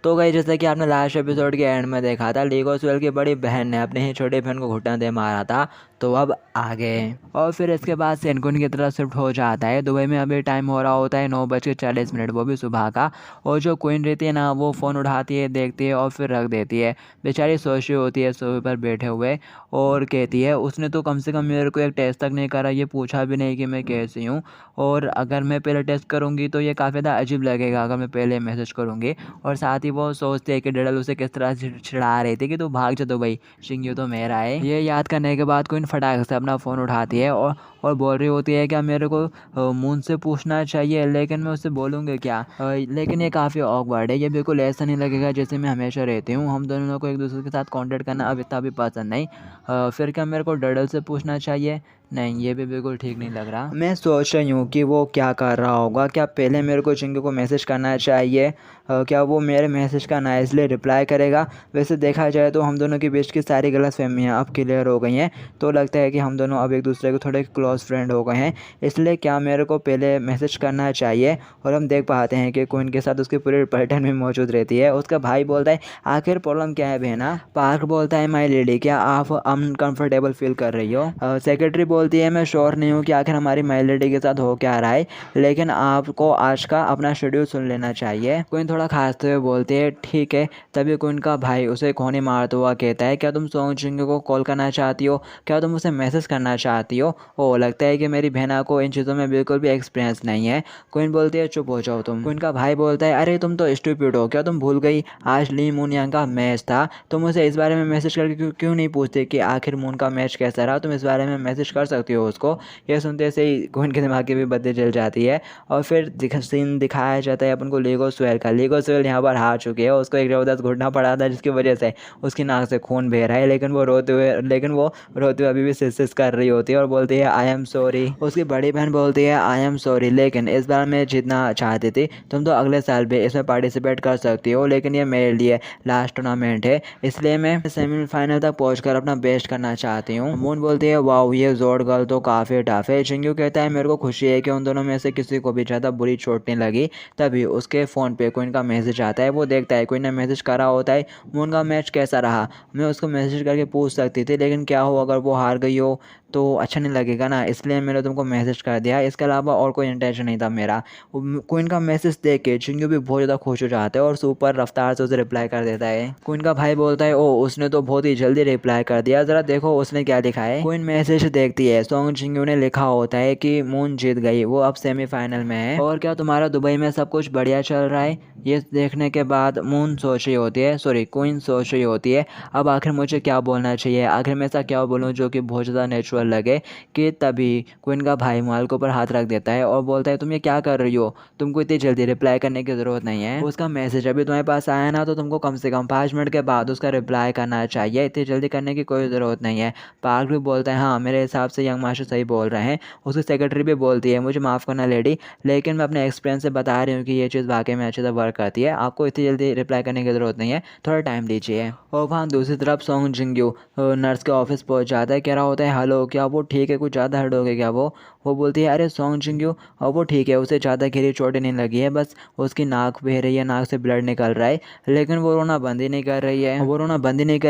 तो गाइस जैसा कि आपने लास्ट एपिसोड के एंड में देखा था, ली गोस्वेल की बड़ी बहन ने अपनी ही छोटी बहन को घुटना दे मारा था। तो अब आगे और फिर इसके बाद सेनकुन की तरफ शिफ्ट हो जाता है। दुबई में अभी टाइम हो रहा होता है 9:40, वो भी सुबह का। और जो क्वीन रहती है ना, वो फ़ोन उठाती है, देखती है और फिर रख देती है। बेचारी सोच रही होती है सोफे पर बैठे हुए और कहती है उसने तो कम से कम मेरे को एक टेस्ट तक नहीं करा, ये पूछा भी नहीं कि मैं कैसी हूँ। और अगर मैं पहले टेस्ट करूँगी तो ये काफ़ी ज़्यादा अजीब लगेगा अगर मैं पहले मैसेज करूँगी। और साथ ही वो सोचते हैं कि डडल उसे किस तरह से चिढ़ा रही थी कि तू भाग जा दुबई, शिंग्यू तो मेरा है। ये याद करने के बाद क्वीन फटाक से अपना फ़ोन उठाती है और बोल रही होती है क्या मेरे को मून से पूछना चाहिए, लेकिन मैं उससे बोलूँगी क्या। लेकिन ये काफ़ी ऑकवर्ड है, ये बिल्कुल ऐसा नहीं लगेगा जैसे मैं हमेशा रहती हूँ। हम दोनों को एक दूसरे के साथ कांटेक्ट करना अब इतना भी पसंद नहीं। फिर क्या मेरे को डडल से पूछना चाहिए? नहीं, ये भी बिल्कुल ठीक नहीं लग रहा। मैं सोच रही हूँ कि वो क्या कर रहा होगा। क्या पहले मेरे को चिंगू को मैसेज करना चाहिए? क्या वो मेरे मैसेज का नाइसली रिप्लाई करेगा? वैसे देखा जाए तो हम दोनों के बीच की सारी गलतफहमियाँ अब क्लियर हो गई हैं। तो लगता है कि हम दोनों अब एक दूसरे के थोड़े क्लोज फ्रेंड हो गए हैं। इसलिए क्या मेरे को पहले मैसेज करना चाहिए? और हम देख पाते हैं कि क्वीन के साथ उसकी पूरी पैटर्न भी मौजूद रहती है। उसका भाई बोलता है आखिर प्रॉब्लम क्या है बहना? पार्क बोलता है माई लेडी क्या आप अनकंफर्टेबल फील कर रही हो? सेक्रेटरी बोलती है मैं श्योर नहीं हूँ कि आखिर हमारी माई लेडी के साथ हो क्या रहा है, लेकिन आपको आज का अपना शेड्यूल सुन लेना चाहिए। क्वीन थोड़ा खांसते हुए बोलती है ठीक है। तभी क्वीन का भाई उसे खोनी मारता हुआ कहता है क्या तुम सोंग जिंग को कॉल करना चाहती हो? क्या तुम उसे मैसेज करना चाहती हो? ओ लगता है कि मेरी बहना को इन चीज़ों में बिल्कुल भी एक्सपीरियंस नहीं है। क्वीन बोलती है चुप हो जाओ तुम। क्वीन का भाई बोलता है अरे तुम तो स्टूपिड हो, क्या तुम भूल गई आज ली मून यांग का मैच था? तुम उसे इस बारे में मैसेज करके क्यों नहीं पूछते कि आखिर मून का मैच कैसा रहा? तुम इस बारे में मैसेज कर सकती हो उसको। यह सुनते से ही क्वीन के दिमाग की भी बत्ती जल जाती है। और फिर सीन दिखाया जाता है अपन को ली गोस्वेल का। ली गोस्वेल यहाँ पर हार चुकी है, उसको एक ज़बरदस्त घुटना पड़ा था जिसकी वजह से उसकी नाक से खून बह रहा है। लेकिन वो रोते हुए अभी भी सिस कर रही होती है और बोलती है आई एम सॉरी। उसकी बड़ी बहन बोलती है आई एम सॉरी, लेकिन इस बार मैं जीतना चाहती थी। तुम तो अगले साल भी इसमें पार्टिसिपेट कर सकती हो, लेकिन ये मेरे लिए लास्ट टूर्नामेंट है, इसलिए मैं सेमीफाइनल तक पहुंचकर अपना बेस्ट करना चाहती हूँ। मून बोलती है वाओ ये जोड़ गर्ल तो काफ़ी टफ है। चिंग्यू कहता है मेरे को खुशी है कि उन दोनों में से किसी को भी ज़्यादा बुरी चोट नहीं लगी। तभी उसके फ़ोन पे क्वीन का मैसेज आता है। वो देखता है क्वीन ने मैसेज करा होता है मून का मैच कैसा रहा। मैं उसको मैसेज करके पूछ सकती थी, लेकिन क्या हो अगर वो हार गई हो तो अच्छा नहीं लगेगा ना, इसलिए मैंने तुमको मैसेज कर दिया। इसके अलावा और कोई इंटेंशन नहीं था मेरा। क्वीन का मैसेज देख के चिंग्यू भी बहुत ज़्यादा खुश हो जाता है और सुपर रफ्तार से उसे रिप्लाई कर देता है। क्वीन का भाई बोलता है ओ उसने तो बहुत ही जल्दी रिप्लाई कर दिया, ज़रा देखो उसने क्या लिखा है। क्वीन मैसेज देखती है, सोंग चिंग्यू ने लिखा होता है कि मून जीत गई, वो अब सेमीफाइनल में है। और क्या तुम्हारा दुबई में सब कुछ बढ़िया चल रहा है? ये देखने के बाद मून सोच रही होती है, सॉरी क्वीन सोच रही होती है अब आखिर मुझे क्या बोलना चाहिए, आखिर मैं ऐसा क्या बोलूँ जो कि बहुत ज़्यादा नेचुरल लगे। कि तभी क्वीन का भाई माल के ऊपर हाथ रख देता है और बोलता है तुम ये क्या कर रही हो? तुमको इतनी जल्दी रिप्लाई करने की ज़रूरत नहीं है। उसका मैसेज अभी तुम्हारे पास आया ना, तो तुमको कम से कम 5 मिनट के बाद उसका रिप्लाई करना चाहिए, इतनी जल्दी करने की कोई ज़रूरत नहीं है। पार्क भी बोलता है हाँ मेरे हिसाब से यंग मास्टर सही बोल रहे हैं। उसकी सेक्रेटरी भी बोलती है मुझे माफ़ करना लेडी, लेकिन मैं अपने एक्सपीरियंस से बता रही हूँ कि ये चीज़ वाकई में अच्छे से वर्क करती है, आपको इतनी जल्दी रिप्लाई करने की ज़रूरत नहीं है, थोड़ा टाइम लीजिए। और वहाँ दूसरी तरफ सोंग जिंग्यू नर्स के ऑफिस पहुँच जाता है, कह रहा होता है हेलो क्या वो ठीक है, कुछ ज़्यादा हर्ट हो गया क्या वो बोलती है अरे सोंग जिंग्यू और वो ठीक है, उसे ज़्यादा गहरी चोटें नहीं लगी है, बस उसकी नाक बह रही है, नाक से ब्लड निकल रहा है, लेकिन वो रोना बंद ही नहीं कर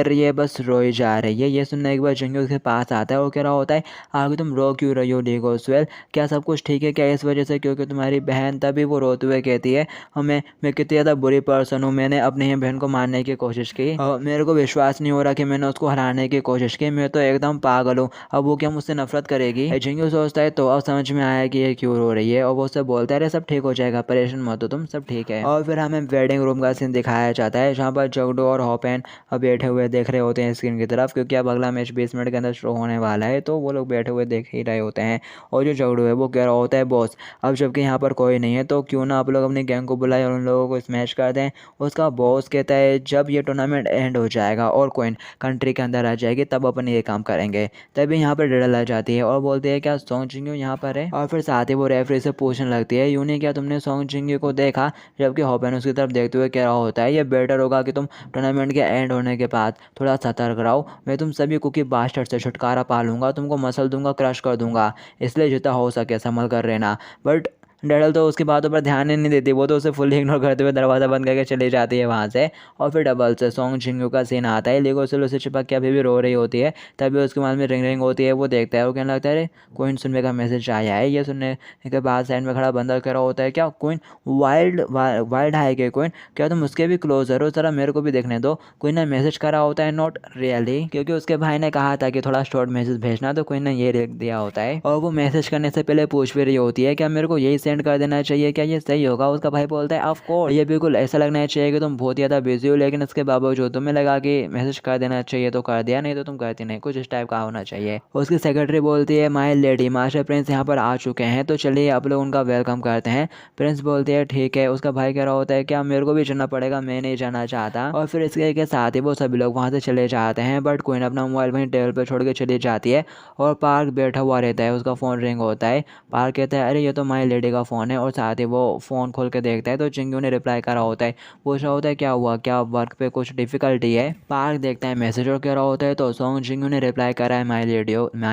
रही है, बस रोई जा रही है। ये सुनने के बाद जिंग्यू उसके पास आता है और कह रहा होता है आगे तुम रो क्यों रही हो ली गोस्वेल, क्या सब कुछ ठीक है क्या इस वजह से क्योंकि तुम्हारी बहन? तभी वो रोते हुए कहती है मैं कितनी ज़्यादा बुरी पर्सन हूँ, मैंने अपनी ही बहन को मारने की कोशिश की और मेरे को विश्वास नहीं हो रहा कि मैंने उसको हराने की कोशिश की, मैं तो एकदम पागल हूँ, अब वो क्या मुझसे नफरत करेगी? जिंग्यू सोचता है तो अब समझ में आया कि ये क्यों रो रही है और वो उससे बोलता है अरे सब ठीक हो जाएगा, परेशान मत हो तुम, सब ठीक है। और फिर हमें वेडिंग रूम का सीन दिखाया जाता है जहाँ पर जगडो और हॉपेन अब बैठे हुए देख रहे होते हैं स्क्रीन की तरफ, क्योंकि अब अगला मैच 20 मिनट के अंदर शुरू होने वाला है, तो वो लोग बैठे हुए देख ही रहे होते हैं। और जो जगडो है वो कह रहा होता है बॉस अब जबकि यहाँ पर कोई नहीं है तो क्यों ना आप लोग अपनी गैंग को बुलाए और उन लोगों को स्मैश कर दें। उसका बॉस कहता है जब ये टूर्नामेंट एंड हो जाएगा और क्वीन कंट्री के अंदर आ जाएगी तब अपन ये काम करेंगे। तभी यहाँ पर डडल आ जाती है और बोलती है क्या सोंग जिंग्यू यहाँ पर है? और फिर साथ ही वो रेफरी से पूछने लगती है यूं नहीं क्या तुमने सोंग जिंग्यू को देखा? जबकि हॉपेन उसकी तरफ देखते हुए कह रहा होता है ये बेटर होगा कि तुम टूर्नामेंट के एंड होने के बाद थोड़ा सतर्क रहो, मैं तुम सभी कुकी बास्टर्ड से छुटकारा पा लूंगा, तुमको मसल दूंगा, क्रश कर दूंगा, इसलिए जितना हो सके संभल कर रहना। बट डडल तो उसकी बातों पर ध्यान ही नहीं देती, वो तो उसे फुल्ली इग्नोर करते हुए दरवाज़ा बंद करके चली जाती है वहाँ से। और फिर डबल से सॉन्ग जिंगू का सीन आता है। लीगो सिल उसे चिपक के अभी भी रो रही होती है, तभी उसके मन में रिंग रिंग होती है। वो देखता है, वो कहने लगता है अरे क्वीन सुनने का मैसेज आया है। ये सुनने के बाद साइड में खड़ा बंदा कह रहा होता है क्या क्वीन वाइल्ड है क्या क्वीन, क्या तुम उसके भी क्लोजर हो, ज़रा मेरे को भी देखने दो। क्वीन ने मैसेज करा होता है नॉट रियली, क्योंकि उसके भाई ने कहा था कि थोड़ा शॉर्ट मैसेज भेजना, तो क्वीन ने ये लिख दिया होता है। और वो मैसेज करने से पहले पूछ भी रही होती है क्या मेरे को यही सेंड कर देना चाहिए, क्या ये सही होगा। उसका भाई बोलता है ऑफ कोर्स, ये बिल्कुल ऐसा लगना चाहिए कि तुम बहुत ज़्यादा बिजी हो, लेकिन इसके बावजूद तुम्हें लगा कि मैसेज कर देना चाहिए तो कर दिया, नहीं तो तुम करती नहीं, कुछ इस टाइप का होना चाहिए। उसकी सेक्रेटरी बोलती है माय लेडी मास्टर प्रिंस यहाँ पर आ चुके हैं, तो चलिए आप लोग उनका वेलकम करते हैं। प्रिंस बोलती है ठीक है। उसका भाई कह रहा होता है क्या मेरे को भी जाना पड़ेगा, मैं नहीं जाना चाहता। और फिर इसके के साथ ही वो सभी लोग वहाँ से चले जाते हैं, बट क्वीन अपना मोबाइल वहीं टेबल पर छोड़ के चली जाती है। और पार्क बैठा हुआ रहता है, उसका फ़ोन रिंग होता है। पार्क कहता है अरे ये तो माय लेडी का फ़ोन है, और साथ ही वो फ़ोन खोल के देखता है तो जिंगू ने रिप्लाई करा होता है। पूछ रहा होता है क्या हुआ, क्या वर्क पे कुछ डिफ़िकल्टी है। पार्क देखता है मैसेज और कह रहा होता है तो सॉन्ग जिंगू ने रिप्लाई करा है माय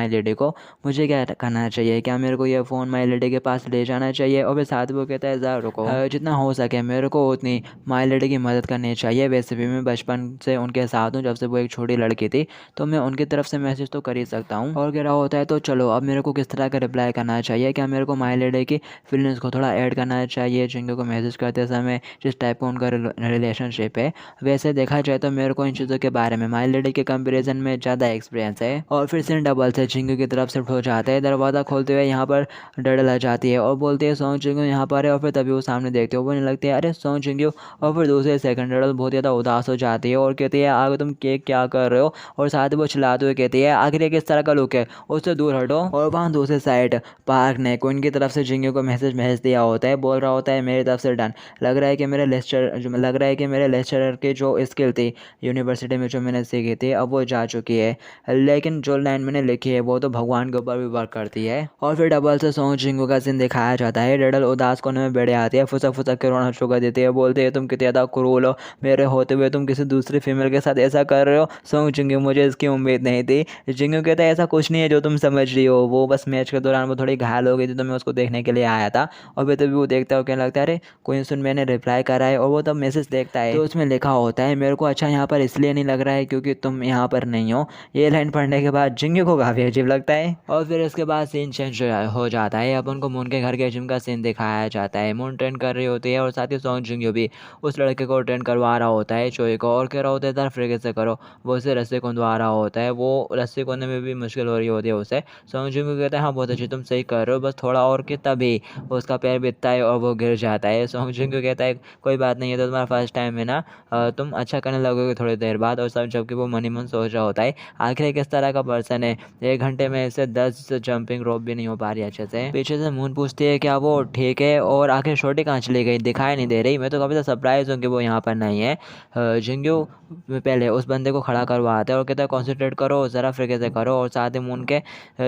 लेडी को, मुझे क्या करना चाहिए, क्या मेरे को ये फ़ोन माय लेडी के पास ले जाना चाहिए। और फिर साथ वो कहता है ज़रा रुको, जितना हो सके मेरे को उतनी माय लेडी की मदद करनी चाहिए। वैसे भी मैं बचपन से उनके साथ हूँ, जब से वो एक छोटी लड़की थी, तो मैं उनकी तरफ से मैसेज तो कर ही सकता हूँ। और कह रहा होता है तो चलो अब मेरे को किस तरह का रिप्लाई करना चाहिए, क्या मेरे को माय लेडी की फीलिंग्स को थोड़ा ऐड करना चाहिए जिंगू को मैसेज करते समय, जिस टाइप का उनका रिलेशनशिप है। वैसे देखा जाए तो मेरे को इन चीज़ों के बारे में माय लेडी के कंपैरिजन में ज़्यादा एक्सपीरियंस है। और फिर सीन डबल से जिंगू की तरफ शिफ्ट हो जाता है। दरवाज़ा खोलते हुए यहाँ पर डडल आ जाती है और बोलती है सॉन्ग जिंगू यहाँ पर है। और फिर तभी वो सामने देखते हो, वो नहीं लगती है अरे सॉन्ग जिंगू। और फिर दूसरे सेकंड डडल बहुत ज़्यादा उदास हो जाती है और कहती है आगे तुम केक क्या कर रहे हो। और साथ ही वो चिल्लाते हुए कहती है आखिर ये किस तरह का लुक है, उससे दूर हटो। और वहाँ दूसरे साइड पार्क ने क्वीन की तरफ से जिंगू को मैसेज भेज दिया होता है, बोल रहा होता है मेरी तरफ से डन। लग रहा है कि मेरे लेक्चरर की जो स्किल थी यूनिवर्सिटी में जो मैंने सीखी थी अब वो जा चुकी है, लेकिन जो लाइन मैंने लिखी है वो तो भगवान के ऊपर भी वर्क करती है। और फिर डबल से सॉन्ग जिंगू का सीन दिखाया जाता है। डडल उदास कोने में बैठे आती है, फुसक फुसक के रोना शुरू कर देती है, बोलते है तुम कितने ज़्यादा क्रूर हो, मेरे होते हुए तुम किसी दूसरी फीमेल के साथ ऐसा कर रहे हो। सॉन्ग जिंगू मुझे इसकी उम्मीद नहीं थी। जिंगू कहता है ऐसा कुछ नहीं है जो तुम समझ रही हो, वो बस मैच के दौरान वो थोड़ी घायल हो गई थी तो मैं उसको देखने के लिए आया था। और फिर तभी वो देखता है और कहने लगता है अरे कोई सुन मैंने रिप्लाई करा है। और वो तब मैसेज देखता है तो उसमें लिखा होता है मेरे को अच्छा यहाँ पर इसलिए नहीं लग रहा है क्योंकि तुम यहाँ पर नहीं हो। ये लाइन पढ़ने के बाद जिंगू को काफ़ी अजीब लगता है। और फिर इसके बाद सीन चेंज हो जाता है। अपन को मून के घर के जिम का सीन दिखाया जाता है। मून ट्रेन कर रही होती है और साथ ही सॉन्ग जिंगू भी उस लड़के को ट्रेन करवा रहा होता है चोई को, और कह रहा होता है तरफ फ्रिगे से करो। वो उसे रस्सी कूदवा रहा होता है, वो रस्सी कूदने में भी मुश्किल हो रही होती है उसे। सॉन्ग जिंगू कहता है हाँ बहुत अच्छी तुम सही कर रहे हो, बस थोड़ा और कि तभी उसका पैर बीतता है और वो गिर जाता है। सॉन्ग जिंगू कहता है कोई बात नहीं है तो तुम्हारा फर्स्ट टाइम है ना, तुम अच्छा करने लगोगे थोड़ी देर बाद। और सब जबकि वो मन ही मन सोच रहा होता है आखिर किस तरह का पर्सन है, 1 घंटे में इससे 10 जंपिंग रोप भी नहीं हो पा रही अच्छे से। पीछे से मून पूछती है क्या वो ठीक है, और आखिर छोटी कहाँ चली गई, दिखाई नहीं दे रही। मैं तो काफ़ी सरप्राइज हूँ कि वो यहाँ पर नहीं है। जिंगू पहले उस बंदे को खड़ा करवाता है और कहता है कॉन्सेंट्रेट करो ज़रा फ्रिगे से करो। और साथ ही मून के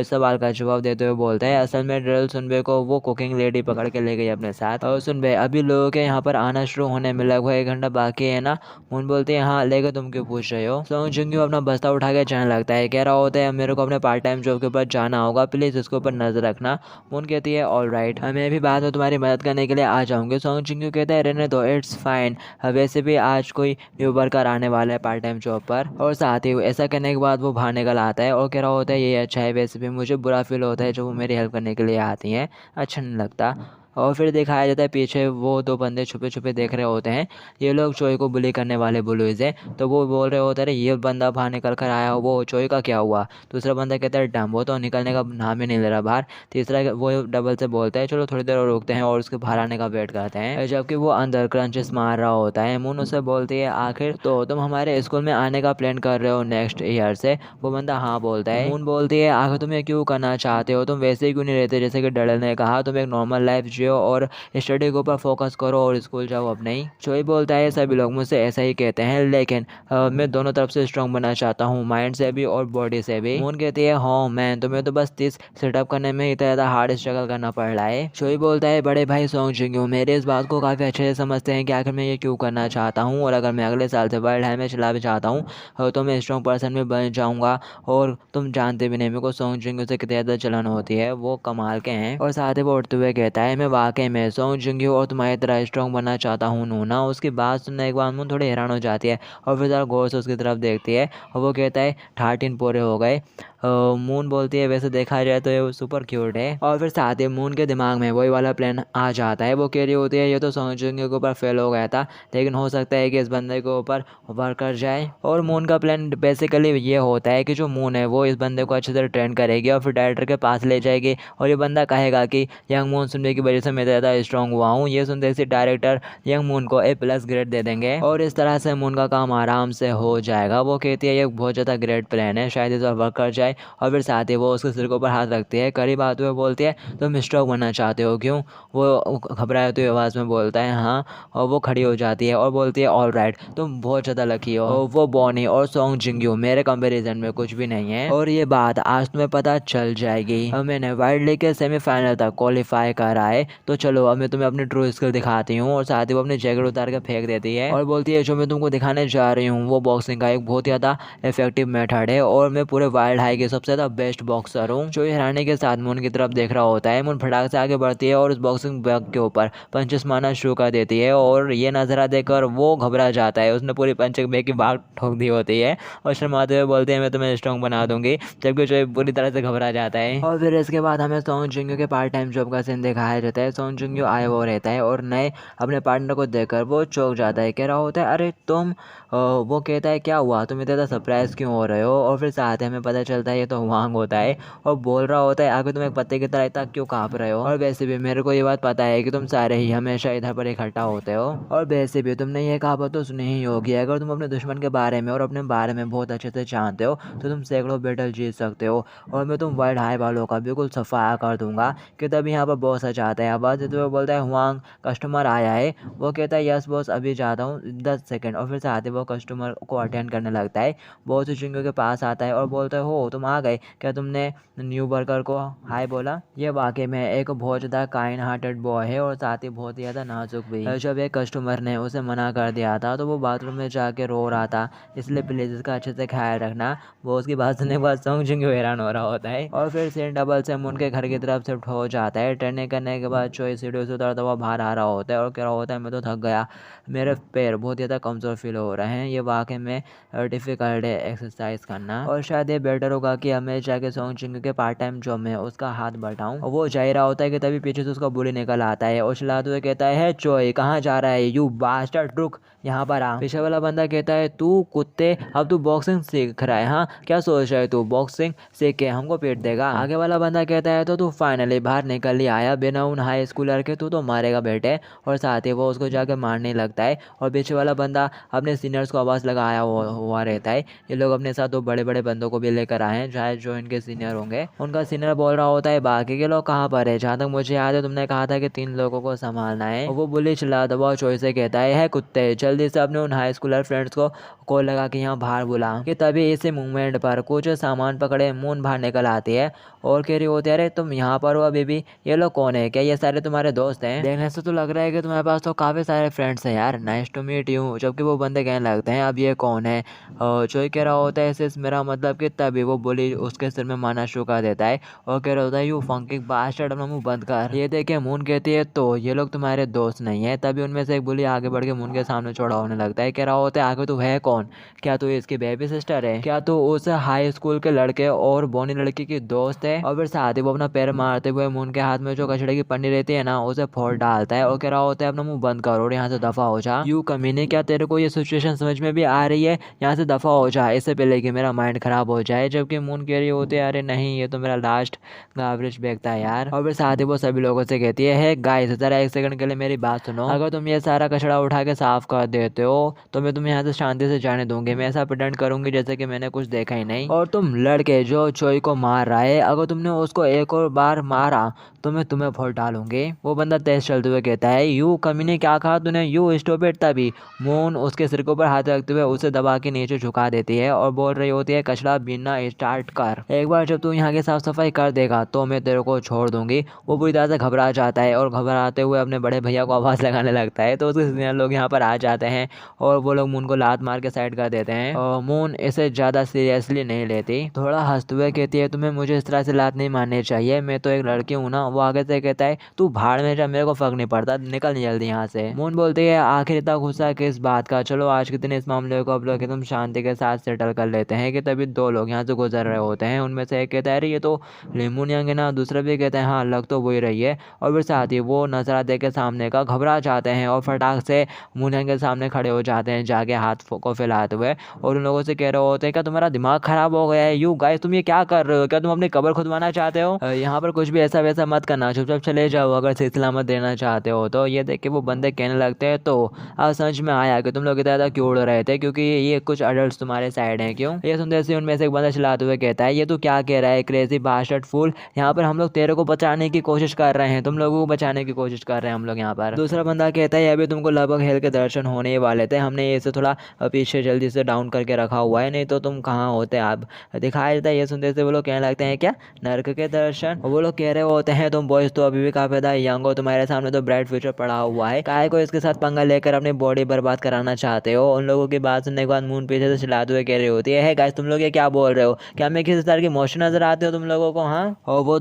सवाल का जवाब देते हुए बोलता है असल में डडल सुनबे को वो कुकिंग लेडी पकड़ के ले गई अपने साथ। और सुनबे अभी लोगों के यहाँ पर आना शुरू होने में लगभग 1 घंटा बाकी है ना। मून बोलती है हाँ लेकर तुम क्यों पूछ रहे हो। सॉन्ग जिंगू अपना बस्ता उठा के जाने लगता है, कह रहा होता है मेरे को अपने पार्ट टाइम जॉब के ऊपर जाना होगा, प्लीज़ इसके ऊपर नजर रखना। मून कहती है ऑल राइट, मैं भी बाद में तुम्हारी मदद करने के लिए आ जाऊँगी। सॉन्ग जिंगू कहता है रहने दो इट्स फाइन, वैसे भी आज कोई न्यू वर्कर आने वाला है पार्ट टाइम जॉब पर। और साथ ही ऐसा करने के बाद वो बाहर निकल आता है और कह रहा होता है ये अच्छा है, वैसे भी मुझे बुरा फील होता है जो वो मेरी हेल्प करने के लिए आती हैं, अच्छा नहीं लगता। और फिर दिखाया जाता है पीछे वो 2 बंदे छुपे छुपे देख रहे होते हैं, ये लोग चोई को बुली करने वाले बुलूज हैं। तो वो बोल रहे होते हैं ये बंदा बाहर निकल कर आया, वो चोई का क्या हुआ। दूसरा बंदा कहता है डम, वो तो निकलने का नाम ही नहीं ले रहा बाहर। तीसरा वो डबल से बोलता है चलो थोड़ी देर और रुकते हैं और उसके बाहर आने का वेट करते हैं, जबकि वो अंदर क्रंचेस मार रहा होता है। मून उससे बोलती है आखिर तो तुम हमारे स्कूल में आने का प्लान कर रहे हो नेक्स्ट ईयर से। वो बंदा हाँ बोलता है। मून बोलती है आखिर तुम ये क्यों करना चाहते हो, तुम वैसे ही क्यों नहीं रहते जैसे कि डडल ने कहा, तुम एक नॉर्मल लाइफ जियो और स्टडी के ऊपर फोकस करो और स्कूल जाओ अब नहीं। चोई बोलता है सभी लोग मुझसे ऐसा ही कहते हैं, लेकिन मैं दोनों तरफ से स्ट्रॉन्ग बनना चाहता हूँ, माइंड से भी और बॉडी से भी। मून कहती है हाँ मैन, तुम्हें तो बस 30 सेटअप करने में इतना ज़्यादा हार्ड स्ट्रगल करना पड़ रहा है। चोई बोलता है बड़े भाई सॉन्ग जिंगू मेरे इस बात को काफ़ी अच्छे से समझते हैं कि आखिर मैं ये क्यों करना चाहता हूँ, और अगर मैं अगले साल से वर्ल्ड हाई में चला भी चाहता हूँ तो मैं स्ट्रॉन्ग पर्सन में बन जाऊँगा। और तुम जानते भी नहीं मेरे को सॉन्ग जिंगू से कितनी ज़्यादा जलन होती है, वो कमाल के हैं। और साथ ही वो उठते हुए कहता है मैं वाकई में सोंग जुंगयू और तुम्हारी तरह स्ट्रॉन्ग बनना चाहता हूँ नूना। उसकी बात सुनने के बाद मून थोड़ी हैरान हो जाती है और फिर ज़रा गौर से उसकी तरफ देखती है और वो कहता है 13 पूरे हो गए। मून बोलती है वैसे देखा जाए तो ये सुपर क्यूट है। और फिर साथ ही मून के दिमाग में वही वाला प्लान आ जाता है। वो कह रही होती है ये तो सोंग जुंगयू के ऊपर फेल हो गया था, लेकिन हो सकता है कि इस बंदे के ऊपर वर्क कर जाए। और मून का प्लान बेसिकली ये होता है कि जो मून है वो इस बंदे को अच्छे से ट्रेन करेगी और फिर डायरेक्टर के पास ले जाएगी और ये बंदा कहेगा कि यंग मून सुनने की वजह से मैं ज़्यादा स्ट्रॉन्ग हुआ हूँ। ये सुनते ही डायरेक्टर यंग मून को A+ ग्रेड दे देंगे और इस तरह से मून का काम आराम से हो जाएगा। वो कहती है ये बहुत ज़्यादा ग्रेट प्लान है, शायद इस पर वर्क कर जाए। और फिर साथ ही वो उसके सिर के ऊपर हाथ रखती है, करीब आते हुए बोलती है तुम स्ट्रॉन्ग बनना चाहते हो क्यों? वो घबराए हुए आवाज़ में बोलता है हाँ। और वो खड़ी हो जाती है और बोलती है ऑल राइट, तुम बहुत ज़्यादा लकी हो। वो बॉनी और सोंग जुंगयू मेरे कंपैरिजन में कुछ भी नहीं है और ये बात आज तुम्हें पता चल जाएगी। मैंने वाइल्ड लीग के सेमीफाइनल तक क्वालिफाई करा है, तो चलो अब मैं तुम्हें अपनी ट्रू स्किल दिखाती हूँ। और साथ ही वो अपनी जैकेट उतार के फेंक देती है और बोलती है जो मैं तुमको दिखाने जा रही हूँ वो बॉक्सिंग का एक बहुत ज़्यादा इफेक्टिव मेथड है और मैं पूरे वाइल्ड हाई के सबसे ज़्यादा बेस्ट बॉक्सर हूँ। जो हैरानी के साथ मून की तरफ देख रहा होता है। मून फटाक से आगे बढ़ती है और उस बॉक्सिंग बैग के ऊपर पंचेस मारना शुरू कर देती है और ये नज़ारा देखकर वो घबरा जाता है। उसने पूरी पंचिंग बैग की बाग ठोक दी होती है और शर्माते हुए बोलते हैं मैं तुम्हें स्ट्रॉन्ग बना दूंगी, जबकि जो पूरी तरह से घबरा जाता है। और फिर इसके बाद हमें सोंग जुंगयू के पार्ट टाइम जॉब का सीन दिखाया जाता है। सोंग जुंगयू आया वो रहता है और नए अपने पार्टनर को देखकर वो चौंक जाता है, कह रहा होता है अरे तुम। वो कहता है क्या हुआ, तुम इतना ज़्यादा सरप्राइज क्यों हो रहे हो? और फिर साथ ही हमें पता चलता है ये तो वांग होता है और बोल रहा होता है आगे तुम एक पत्ते की तरह इतना क्यों काँप रहे हो? और वैसे भी मेरे को ये बात पता है कि तुम सारे ही हमेशा इधर पर इकट्ठा होते हो और वैसे भी तुमने ये कहावत तो सुनी ही होगी, अगर तुम अपने दुश्मन के बारे में और अपने बारे में बहुत अच्छे से जानते हो तो तुम सैकड़ों बैटल जीत सकते हो और मैं तुम वाइल्ड हाई वालों का बिल्कुल सफाया कर दूंगा। कि तभी यहाँ पर बॉस आ जाता है, आवाज़ देते हुए बोलता है वांग कस्टमर आया है। वो कहता है यस बॉस अभी जाता हूँ 10 सेकेंड। और फिर साथ ही वो कस्टमर को अटेंड करने लगता है। बॉस जुंगयू के पास आता है और बोलता है हो तुम आ गए, क्या तुमने न्यू वर्कर को हाय बोला? ये वाकई में एक बहुत ज़्यादा काइंड हार्टेड बॉय है और साथ ही बहुत ही ज़्यादा नाजुक भी। जब एक कस्टमर ने उसे मना कर दिया था तो वो बाथरूम में जाके रो रहा था, इसलिए प्लीज़ इसका अच्छे से ख्याल रखना। वो उसकी बात सुनने के बाद सोंग जुंगयू हैरान हो रहा होता है। और फिर सीन डबल से मून के घर की तरफ शिफ्ट हो जाता है। ट्रेनिंग करने के बाद चोई सीढ़ियों से उतरता हुआ बाहर आ रहा होता है और कह रहा होता है मैं तो थक गया, मेरे पैर बहुत ज़्यादा कमज़ोर फील हो रहे हैं, ये वाकई में डिफ़िकल्ट है एक्सरसाइज करना और शायद ये बेटर होगा कि हमें जाके सोंग जुंगयू के पार्ट टाइम जॉब में उसका हाथ बटाऊं। और वो जा ही रहा होता है कि तभी पीछे से उसका बुली निकल आता है और चिल्लाते हुए कहता है चोई कहाँ जा रहा है, यू बास्टर्ड, रुक यहाँ पर आ। पीछे वाला बंदा कहता है तू कुत्ते अब तू बॉक्सिंग सीख रहा है? हाँ क्या सोच रहा है तू, बॉक्सिंग सीख के हमको पीट देगा? आगे वाला बंदा कहता है तो तू फाइनली बाहर निकल ही आया, बिना उन हाई स्कूलर के तू तो मारेगा बेटे। और साथ ही वो उसको जाके मारने लगता है और पीछे वाला बंदा अपने सीनियर्स को आवाज़ लगाया हुआ रहता है। ये लोग अपने साथ दो बड़े बड़े बंदों को भी लेकर आए हैं, शायद जो इनके सीनियर होंगे। उनका सीनियर बोल रहा होता है बाकी के लोग कहाँ पर है? जहाँ तक मुझे याद है तुमने कहा था कि 3 लोगों को संभालना है। और वो बुली चिल्ला दबा चोई से कहता है कुत्ते जल्दी से अपने उन हाई स्कूलर फ्रेंड्स को कॉल लगा के यहाँ बाहर बुला। कि तभी इसी मूवमेंट पर कुछ सामान पकड़े मून बाहर निकल आती है और कह रही होती है अरे तुम यहाँ पर हो अभी भी, ये लोग कौन है, क्या ये सारे तुम्हारे दोस्त हैं? देखने से तो लग रहा है कि तुम्हारे पास तो काफ़ी सारे फ्रेंड्स हैं यार, नाइस टू मीट यू। जबकि वो बंदे कहने लगते हैं अब ये कौन है? चोई कह रहा होता है इससे मेरा मतलब कि तभी वो बुली उसके सिर में मारना शुरू कर देता है और कह रहा होता है यू फंकी बास्टर्ड, अपना मुंह बंद कर। ये देखे मून कहती है तो ये लोग तुम्हारे दोस्त नहीं है। तभी उनमें से एक बुली आगे बढ़ के मून के सामने चौड़ा होने लगता है, कह रहा होता है आगे तू है कौन, क्या तू इसकी बेबी सिस्टर है, क्या तू उस हाई स्कूल के लड़के और बोनी लड़की की दोस्त है? और फिर साथ ही वो अपना पैर मारते हुए मून के हाथ में जो कचड़े की पन्नी रहती है ना उसे फोड़ डालता है और कह रहा होता है अपना मुंह बंद कर और यहाँ से दफा हो जा। यू कमीने, क्या तेरे को ये सिचुएशन समझ में भी आ रही है? यहाँ से दफा हो जा इससे पहले कि मेरा माइंड खराब हो जाए। जबकि मून कह रही होती है अरे नहीं ये तो मेरा लास्ट गावरेज बैग था यार। और फिर साथ ही वो सभी लोगों से कहती है गाइस जरा 1 सेकंड के लिए मेरी बात सुनो, अगर तुम ये सारा कचड़ा उठा के साफ कर देते हो तो मैं तुम्हें यहाँ से शांति से जाने दूंगी। मैं ऐसा प्रिटेंड करूंगी जैसे कि मैंने कुछ देखा ही नहीं। और तुम लड़के जो चोई को मार रहा है, अगर तुमने उसको एक और बार मारा तो मैं तुम्हें फोड़ डालूंगी। वो बंदा तेज चलते हुए कहता है यू कमीने, क्या कहा तूने, यू स्टूपिड। तभी मून उसके सिर के ऊपर हाथ रखते हुए उसे दबा के नीचे झुका देती है और बोल रही होती है कचड़ा बीनना स्टार्ट स्टार्ट कर। एक बार जब तू यहाँ की साफ सफाई कर देगा तो मैं तेरे को छोड़ दूंगी। वो पूरी तरह से घबरा जाता है और घबराते हुए अपने बड़े भैया को आवाज़ लगाने लगता है। तो उसके सीनियर लोग यहाँ पर आ जाते हैं और वो लोग मून को लात मार के साइड कर देते हैं। और मून इसे ज़्यादा सीरियसली नहीं लेती, थोड़ा हंसते हुए कहती है तुम्हें मुझे इस तरह से लात नहीं मारनी चाहिए, मैं तो एक लड़की हूँ ना। वो आगे से कहता है तू भाड़ में जा, मेरे को फर्क नहीं पड़ता, निकल नहीं जल्दी यहाँ से। मून बोलती है आखिर इतना गुस्सा किस बात का, चलो आज के दिन इस मामले को अब लोग एकदम शांति के साथ सेटल कर लेते हैं। कि तभी दो लोग यहाँ से गुजर रहे होते हैं, उनमें से एक कहता है अरे ये तो लिमून यंग है ना, दूसरा भी कहता है हाँ लग तो वही रही है। और फिर साथ ही वो नजरा दे के सामने का घबरा जाते हैं और फटाक से मून यंग के सामने खड़े हो जाते हैं जाके हाथ को फैलाते हुए, और उन लोगों से कह रहे होते हैं क्या तुम्हारा दिमाग खराब हो गया है, यू गाइस तुम ये क्या कर रहे हो, क्या तुम अपनी कब्र खुदवाना चाहते हो, यहाँ पर कुछ भी ऐसा वैसा मत करना, चुपचाप चले जाओ अगर सिलसिला मत देना चाहते हो। तो ये देख के वो बंदे कहने लगते हैं तो अब समझ में आया कि तुम लोग इतना ज़्यादा क्यों उड़ रहे थे, क्योंकि ये कुछ अडल्ट तुम्हारे साइड हैं। क्यों? ये सुनते से उनमें से एक बंदा चिल्लाते हुए कहता है ये तू क्या कह रहा है क्रेजी बास्टर्ड फूल, यहाँ पर हम लोग तेरे को बचाने की कोशिश कर रहे हैं, तुम लोगों को बचाने की कोशिश कर रहे हैं हम लोग यहाँ पर। दूसरा बंदा कहता है अभी तुमको लगभग हेल के दर्शन होने ही वाले थे, हमने इसे थोड़ा पीछे जल्दी से डाउन करके रखा हुआ है, नहीं तो तुम कहाँ होते आप, दिखाया जाता है। ये सुनते से वो लोग कहने लगते हैं क्या नर्क के दर्शन, वो लोग कह रहे होते हैं तुम बॉयज तो अभी भी काफी ज्यादा यंग हो, तुम्हारे सामने तो ब्राइट फ्यूचर पड़ा हुआ है, काहे को इसके साथ पंगा लेकर अपनी बॉडी बर्बाद कराना चाहते हो। उन लोगों की बात सुनने के बाद मून पीछे से चिल्लाते हुए कह रही होती है गाइस तुम लोग ये क्या बोल रहे हो, क्या मैं किसी तरह की मोशन नजर आते हो तुम लोगों को, हाँ। और वो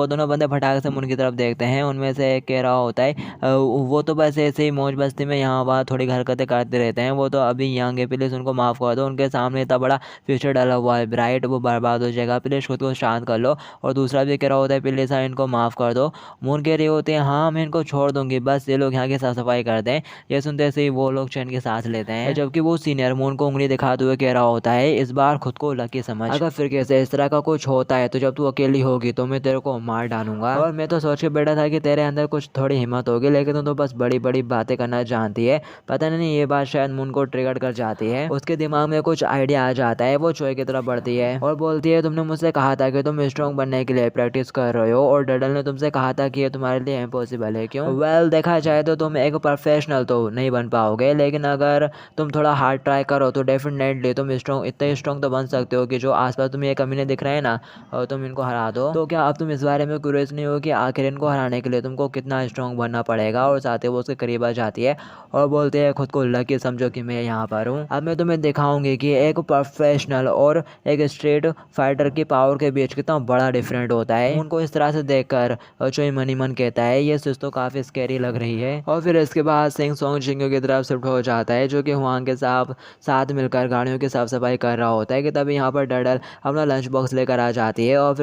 दोनों बंदे फटाक से मून की तरफ देखते हैं, उनमें से एक कह रहा होता है वो तो बस ऐसे ही मौज मस्ती में यहाँ वहाँ थोड़ी हरकतें करते रहते हैं, वो तो अभी यंग है, प्लीज उनको माफ कर दो, उनके सामने इतना बड़ा फ्यूचर डाला हुआ है ब्राइट, वो बर्बाद हो जाएगा, प्लीज खुद को शांत कर लो। और दूसरा भी कह रहा होता है प्लीज सर इनको माफ कर दो। मून कह रही होती है हाँ मैं इनको छोड़ दूंगी, बस ये लोग यहाँ की साफ सफाई कर दें। ये सुनते से ही वो लोग चैन के सांस लेते हैं, जबकि वो सीनियर मून को उंगली दिखाते हुए कह रहा होता है इस बार खुद को लकी समझ, अगर फिर कैसे इस तरह का कुछ होता है तो जब तू अकेली होगी तो मैं तेरे को मार डालूंगा। और मैं तो सोच के बैठा था कि तेरे अंदर कुछ थोड़ी हिम्मत होगी, लेकिन तू तो बस बड़ी बड़ी बातें करना जानती है। पता नहीं ये बात शायद मून को ट्रिगर कर जाती है, उसके दिमाग में कुछ आइडिया आ जाता है, वो चोई की तरफ बढ़ती है और बोलती है तुमने मुझसे कहा था कि तुम स्ट्रॉन्ग बनने के लिए प्रैक्टिस कर रहे हो, और डडल ने तुमसे कहा था कि ये तुम्हारे लिए इम्पॉसिबल है। क्यों? वेल देखा जाए तो तुम एक प्रोफेशनल तो नहीं बन पाओगे, लेकिन अगर तुम थोड़ा हार्ड ट्राई करो तो डेफिनेटली तुम स्ट्रॉन्ग, इतने स्ट्रॉन्ग तो बन सकते हो कि जो आसपास तुम्हें ये कमीने दिख रहे हैं ना और तुम इनको हरा दो। तो क्या अब तुम इस बारे में क्यूरियस नहीं हो कि आखिर इनको हराने के लिए तुमको कितना स्ट्रॉन्ग बनना पड़ेगा। और साथ ही वो उसके करीब आ जाती है और बोलते हैं खुद को लकी समझो कि मैं यहाँ पर हूँ, अब मैं तुम्हें दिखाऊंगी कि एक प्रोफेशनल और एक स्ट्रीट फाइटर की पावर के बीच कितना बड़ा डिफरेंट होता है। उनको इस तरह से देखकर चोई मनी मन कहता है ये चीज तो काफी स्कैरी लग रही है। और फिर इसके बाद सिंह सोंग जिंगो की तरफ शिफ्ट हो जाता है, जो कि हुआंग के साथ मिलकर गाड़ियों की साफ सफाई कर रहा होता है। कि तभी यहाँ पर डडल अपना लंच बॉक्स लेकर आ जाती है और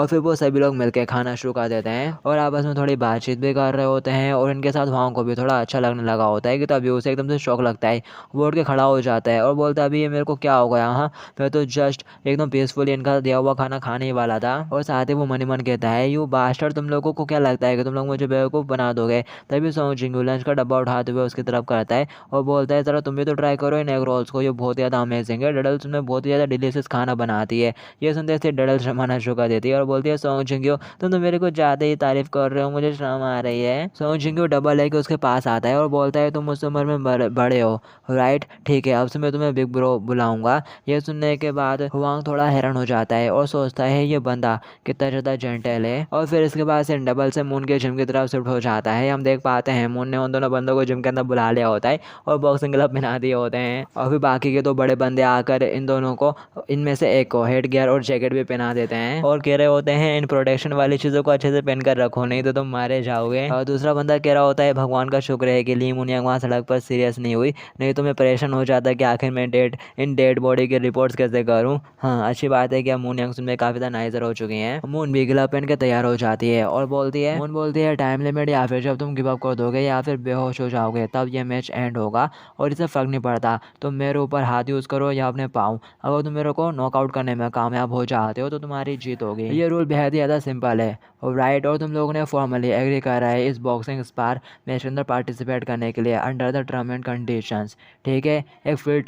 फिर वो सभी लोग मिलकर खाना शुरू कर देते हैं और आपस में थोड़ी बातचीत भी कर रहे होते हैं। और इनके साथ हुआंग को भी थोड़ा अच्छा लगने लगा होता है। कि तभी उसे एकदम से शौक लगता है, वो उठ के खड़ा हो जाता है और बोलता है अभी ये मेरे को क्या हो गया, हाँ मैं तो जस्ट एकदम पीसफुली इनका दिया हुआ खाना खाने ही वाला था। और साथ ही वो मन ही मन कहता है यू बास्टर्ड तुम लोगों को क्या लगता है कि तुम लोग मुझे बेवकूफ़ बना दोगे। तभी सोंग जिंगू लंच का डब्बा उठाते हुए उसकी तरफ करता है और बोलता है जरा तुम भी तो ट्राई करो इन एग रोल्स को, ये बहुत ज़्यादा अमेजिंग है, डडल्स में बहुत ही ज़्यादा डिलीशियस खाना बनाती है। ये सुनते से डडल शर्माना शुरू कर देती है और बोलती है सोंग जिंगू तुम तो मेरे को ज़्यादा ही तारीफ कर रहे हो, मुझे शर्म आ रही है। सोंग जिंगू डब्बा लेके उसके पास आता है और बोलता है तुम मुझसे उम्र में बड़े हो राइट, ठीक है अब से मैं तुम्हें बिग ब्रो बुलाऊंगा। ये सुनने के बाद हुआंग थोड़ा हैरान हो जाता है और सोचता है ये बंदा कितना ज़्यादा जेंटल है। और फिर इसके बाद से डबल से मून के जिम की तरफ शिफ्ट हो जाता है। हम देख पाते हैं मून ने उन दोनों बंदों को जिम के अंदर बुला लिया होता है और बॉक्सिंग ग्लव पहना दिए होते हैं। और फिर बाकी के दो बड़े बंदे आकर इन दोनों को, इनमें से एक को हेड गियर और जैकेट भी पहना देते हैं और कह रहे होते हैं इन प्रोटेक्शन वाली चीज़ों को अच्छे से पहन कर रखो नहीं तो तुम मारे जाओगे। और दूसरा बंदा कह रहा होता है भगवान का शुक्र है कि ली मुनियांग वहाँ सड़क पर सीरियस नहीं हुई, नहीं तो मैं परेशान हो जाता कि आखिर मैं इन डेड बॉडी की रिपोर्ट्स कैसे करूँ। हाँ अच्छी बात है कि अब मून यंग में काफ़ी ज़्यादा नाइजर हो चुकी हैं। मून भी ग्लव पहन के तैयार हो जाती है और मून बोलती है टाइम लिमिट या फिर जब तुम गिव अप कर दोगे या फिर बेहोश हो जाओगे तब ये मैच एंड होगा और इसे फ़र्क नहीं पड़ता तुम मेरे ऊपर हाथ यूज़ करो या अपने पाँव, अगर तुम मेरे को नॉकआउट करने में कामयाब हो जाते हो तो तुम्हारी जीत होगी। ये रूल बेहद ही ज़्यादा सिंपल है राइट, और तुम लोगों ने फॉर्मली एग्री करा है इस बॉक्सिंग स्पार मैच के अंदर पार्टिसिपेट करने के लिए under the term and conditions, ठीक है। एक फील्ड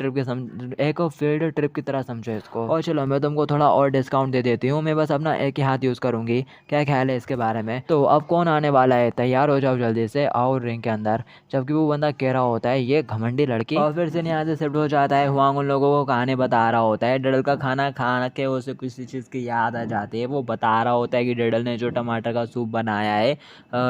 ट्रिप की तरह समझो इसको। और चलो मैं तुमको थोड़ा और डिस्काउंट दे देती हूँ, मैं बस अपना एक ही हाथ यूज़ करूँगी, क्या ख्याल है इसके बारे में। तो अब कौन आने वाला है, तैयार हो जाओ जल्दी से, आओ रिंग के अंदर। जबकि वो बंदा कह रहा होता है ये घमंडी लड़की। और फिर से यहाँ से शिफ्ट हो जाता है, हुआंग उन लोगों को कहानी बता रहा होता है। डेडल का खाना खा के उसे किसी चीज़ की याद आ जाती है। वो बता रहा होता है कि डेडल ने जो टमाटर का सूप बनाया है,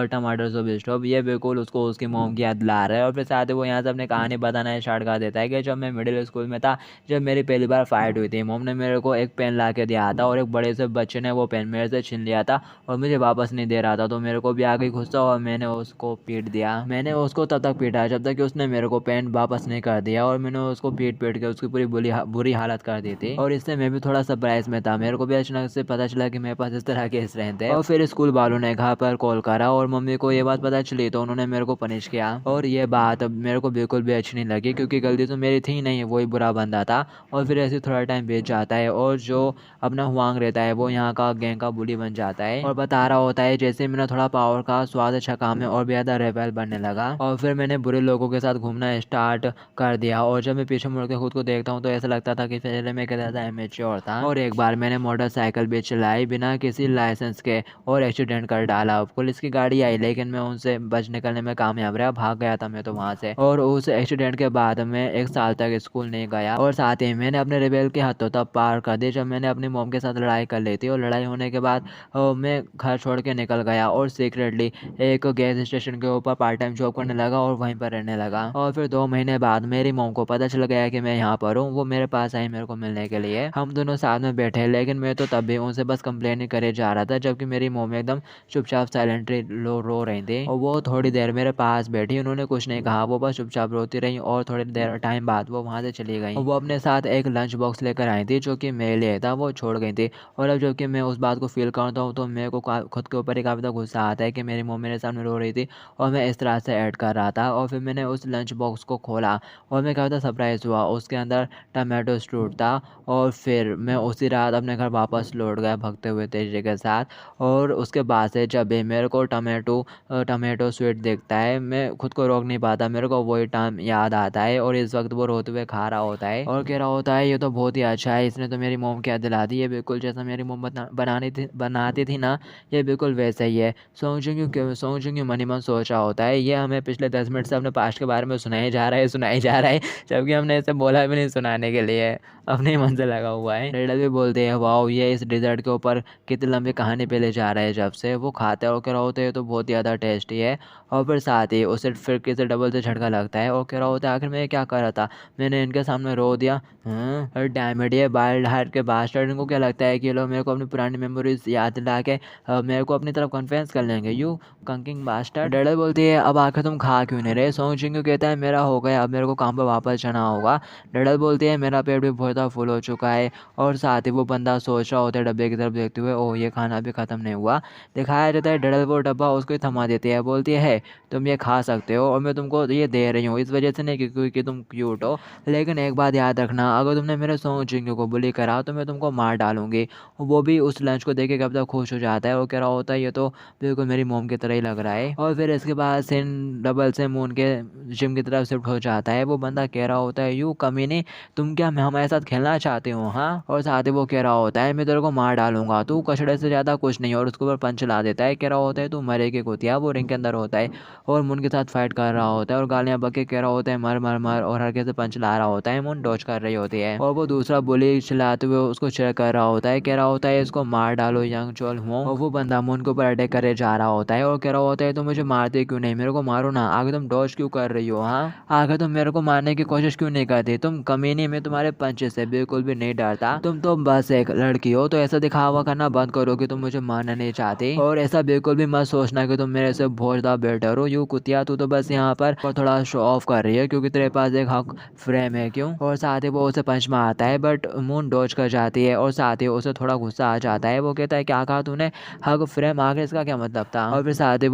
टमाटर सूप स्टॉप, ये बिल्कुल उसको उसकी मोम की याद दिला रहा है। और फिर साथ ही वो यहाँ से अपनी कहानी बताना स्टार्ट कर देता है कि जब मैं मिडिल स्कूल में था, जब मेरी पहली बार फाइट हुई थी, मोम ने मेरे को एक पेन ला के दिया था और एक बड़े से बच्चे ने वो पेन मेरे से छीन लिया था और मुझे वापस नहीं दे रहा था। तो मेरे को भी आ गई गुस्सा और मैंने उसको पीट दिया। मैंने उसको तब तक पीटा जब तक कि उसने मेरे को पेन वापस नहीं कर दिया और मैंने उसको पीट पीट के उसकी पूरी बुरी हालत कर दी थी। और इससे मैं भी थोड़ा सरप्राइज में था। मेरे को भी अचानक से पता चला कि मेरे पास इस तरह के स्ट्रेंथ है। और फिर स्कूल वालों ने घर पर कॉल करा और मम्मी को ये बात पता चली तो उन्होंने मेरे को पनिश किया। और ये बात अब मेरे को बिल्कुल भी अच्छी नहीं लगी क्योंकि गलती तो मेरी थी नहीं, वही बुरा बंदा था। और फिर ऐसे थोड़ा टाइम बीत जाता है और जो अपना हुआंग रहता है वो यहाँ का गैंग का बुली बन जाता है और बता रहा होता है जैसे मैंने थोड़ा पावर का स्वाद अच्छा काम है और भी ज़्यादा रेबेल बनने लगा। और फिर मैंने बुरे लोगों के साथ घूमना स्टार्ट कर दिया। और जब मैं पीछे मुड़ के खुद को देखता हूँ तो ऐसा लगता था कि पहले मैं कितना ज़्यादा इमेच्योर था। और एक बार मैंने मोटरसाइकिल भी चलाई बिना किसी लाइसेंस के और एक्सीडेंट कर डाला। पुलिस की गाड़ी आई लेकिन मैं उनसे बच निकलने में कामयाब रहा, भाग गया था मैं तो वहाँ से। और उस एक्सीडेंट के बाद मैं 1 साल तक स्कूल नहीं गया। और साथ ही मैंने अपने रेबेल के हाथों तब पार कर दी जब मैंने अपनी मॉम के साथ लड़ाई कर ली थी। और लड़ाई होने के बाद मैं घर छोड़ के निकल गया और सीक्रेटली एक गैस स्टेशन के ऊपर पार्ट टाइम जॉब करने लगा और वहीं पर रहने लगा। और फिर 2 महीने बाद मेरी मॉम को पता चल गया कि मैं यहाँ पर हूँ। वो मेरे पास आई मेरे को मिलने के लिए। हम दोनों साथ में बैठे लेकिन मैं तो तब भी उनसे बस कंप्लेन ही करे जा रहा था जबकि मेरी मॉम एकदम चुपचाप साइलेंटली रो रही थी। और वो थोड़ी देर मेरे पास बैठी, उन्होंने कुछ नहीं कहा, वो बस चुपचाप रोती रही और थोड़ी देर टाइम बाद वो वहाँ से चली गई। वो अपने साथ एक लंच बॉक्स लेकर आई थी जो कि मेरे लिए था, वो छोड़ गई थी। और अब जबकि मैं उस बात को फील करता हूँ तो मेरे को खुद के ऊपर ही काफ़ी ज़्यादा गुस्सा आता है कि मेरी मॉम मेरे सामने रो रही थी और मैं इस तरह से ऐड कर रहा था। और फिर मैंने उस लंच बॉक्स को खोला और मैं काफ़ी ज़्यादा सरप्राइज़ हुआ, उसके अंदर टमाटो स्ट्रूट था। और फिर मैं उसी रात अपने घर वापस लौट गया भगते हुए तेजी के साथ। और उसके बाद से जब भी मेरे को टमाटो स्वीट दिखता है मैं खुद को रोक नहीं पाता, मेरे को वही टाइम याद आता है। और इस वक्त वो रोते हुए खा रहा होता है और कह रहा होता है ये तो बहुत ही अच्छा है, इसने तो मेरी मोम की याद दिला दी, ये बिल्कुल जैसा मेरी मोम बनाती थी ना, ये बिल्कुल वैसा ही है। सोचूंगी मन ही मन सोच रहा होता है ये हमें पिछले 10 मिनट से अपने पास्ट के बारे में सुनाई जा रहा है जबकि हमने इसे बोला भी नहीं सुनाने के लिए, अपने मन से लगा हुआ है। रेडल भी बोलते हैं वाओ ये इस डिज़र्ट के ऊपर कितनी लंबी कहानी पे ले जा रहा है। जब से वो खाते और कह रहा होता है तो बहुत ही ज़्यादा टेस्टी है। और फिर साथ ही उसे फिर किसी डबल से झटका लगता है और कह रहा होता है आखिर मैं क्या कर रहा था, मैंने इनके सामने रो दिया। डैम इट, ये बाइल्ड हार्ट के बास्टर्ड, इनको क्या लगता है कि ये लोग मेरे को अपनी पुरानी मेमोरीज याद दिला के मेरे को अपनी तरफ कन्फ्रेंस कर लेंगे, यू कंकिंग बास्टर्ड। डैडल बोलती है अब आखिर तुम खा क्यों नहीं रहे। सोंग जिंग कहता है मेरा हो गया, अब मेरे को काम पर वापस जाना होगा। डैडल बोलती है मेरा पेट भी बहुत ज़्यादा फुल हो चुका है। और साथ ही वो बंदा सोच रहा होता है डब्बे की तरफ देखते हुए, ओह ये खाना भी ख़त्म नहीं हुआ। दिखाया जाता है डैडल वो डब्बा उसको ही थमा देती है, बोलती है तुम ये खा सकते हो और मैं तुमको ये दे रही हूँ इस वजह से नहीं क्योंकि तुम क्यूट हो, लेकिन एक बात याद रखना अगर तुमने मेरे सोंग जिंग को बुली करा तो मैं तुमको मार डालूंगी। वो भी उस लंच को देख के कब तक खुश हो जाता है और कह रहा होता है ये तो बिल्कुल मेरी मोम की तरह ही लग रहा है। और फिर इसके बाद सिन डबल से मून के जिम की तरफ शिफ्ट हो जाता है। वो बंदा कह रहा होता है यू कमीने तुम क्या हमारे साथ खेलना चाहते हो हाँ। और साथ ही वो कह रहा होता है मैं तेरे को मार डालूंगा, तू कचड़े से ज़्यादा कुछ नहीं। और उसके ऊपर पंच ला देता है, कह रहा होता है तू मरेगी कुतिया। वो रिंग के अंदर होता है और मून के साथ फाइट कर रहा होता है और गालियाँ बके कह रहा होता है मर मर मर और हल्के से पंच ला रहा होता है। मून डॉज कर रही होती है और वो दूसरा बुली चिल्लाते हुए उसको चेयर कर रहा होता है, कह रहा होता है इसको मार डालो यंग चोल हूँ। और वो बंदा मून के ऊपर अटैक करे जा रहा होता है और कह रहा होता है तुम मुझे मारते क्यों नहीं, मेरे को मारो ना, आगे तुम डॉज क्यों कर रही हो हाँ, आगे तुम मेरे को मारने की कोशिश क्यों नहीं करती, तुम कमीनी में तुम्हारे पंचे से बिल्कुल भी नहीं डरता, तुम तो बस एक लड़की हो तो ऐसा दिखावा करना बंद करो कि तुम मुझे मारना नहीं चाहती। और ऐसा बिल्कुल भी मत सोचना कि तुम मेरे से बहुत ज़्यादा बेटर हो, यू कुतिया तू तो बस यहाँ पर थोड़ा शो ऑफ कर रही है क्योंकि तेरे पास एक हक फ्रेम है क्यों। और साथ ही वो उसे पंच मारता है बट मून डॉज कर जाती है और साथ ही उसे थोड़ा गुस्सा आ जाता है। वो कहता है क्या कहा तूने, हक फ्रेम आगे इसका क्या मतलब था। और फिर साथ ही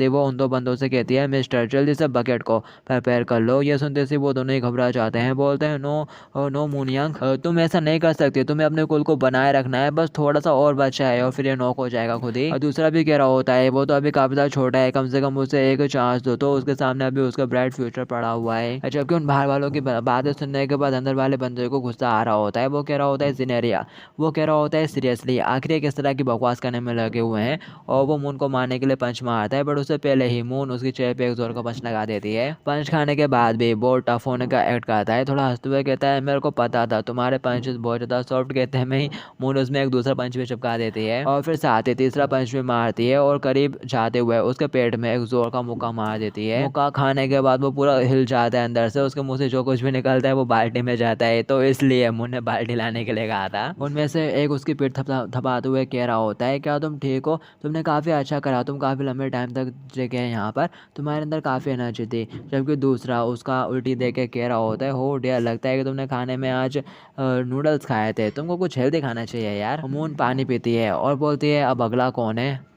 वो उन दो बंदों से कहती है मिस्टर जल्दी से बकेट को प्रिपेयर कर लो। ये सुनते से वो दोनों ही घबरा जाते हैं, बोलते हैं नो मूनयांग तुम ऐसा नहीं कर सकते, तुम्हें अपने कुल को बनाए रखना है, बस थोड़ा सा और बचा है और फिर ये नॉक हो जाएगा खुद ही। और दूसरा भी कह रहा होता है वो तो अभी काफी ज़्यादा छोटा है, कम से कम उसे एक चांस दो, तो उसके सामने अभी उसका ब्राइट फ्यूचर पड़ा हुआ है। जबकि उन बाहर वालों की बातें सुनने के बाद अंदर वाले बंदे को गुस्सा आ रहा होता है। वो कह रहा होता है सिनेरिया, वो कह रहा होता है सीरियसली आखिर ये किस तरह की बकवास करने में लगे हुए हैं। और वो मून को मारने के लिए पंच मारता है बट उससे पहले ही मून उसकी चेहरे पे एक जोर का पंच लगा देती है। पंच खाने के बाद भी वो टफ होने का एक्ट करता है, थोड़ा हंसते हुए कहता है मेरे को पता था तुम्हारे पंचेस बहुत ज़्यादा सॉफ्ट कहते में ही मून उसमें एक दूसरा पंच भी चिपका देती है और फिर साथ ही तीसरा पंच भी मारती है और करीब जाते हुए उसके पेट में एक जोर का मुक्का मार देती है। मुक्का खाने के बाद वो पूरा हिल जाता है अंदर से, उसके मुंह से जो कुछ भी निकलता है वो बाल्टी में जाता है, तो इसलिए मून ने बाल्टी लाने के लिए कहा था। उनमें से एक उसकी पीठ थपाते हुए कह रहा होता है, क्या तुम ठीक हो? तुमने काफ़ी अच्छा करा, तुम काफ़ी लंबे टाइम तक जगह हैं यहाँ पर, तुम्हारे अंदर काफ़ी एनर्जी थी। जबकि दूसरा उसका उल्टी देख के कह रहा होता है, हो डियर, लगता है कि तुमने खाने में आज नूडल्स खाए थे, तुमको कुछ हेल्दी खाना चाहिए यार। मून पानी पीती है और बोलती है, अब अगला कौन है?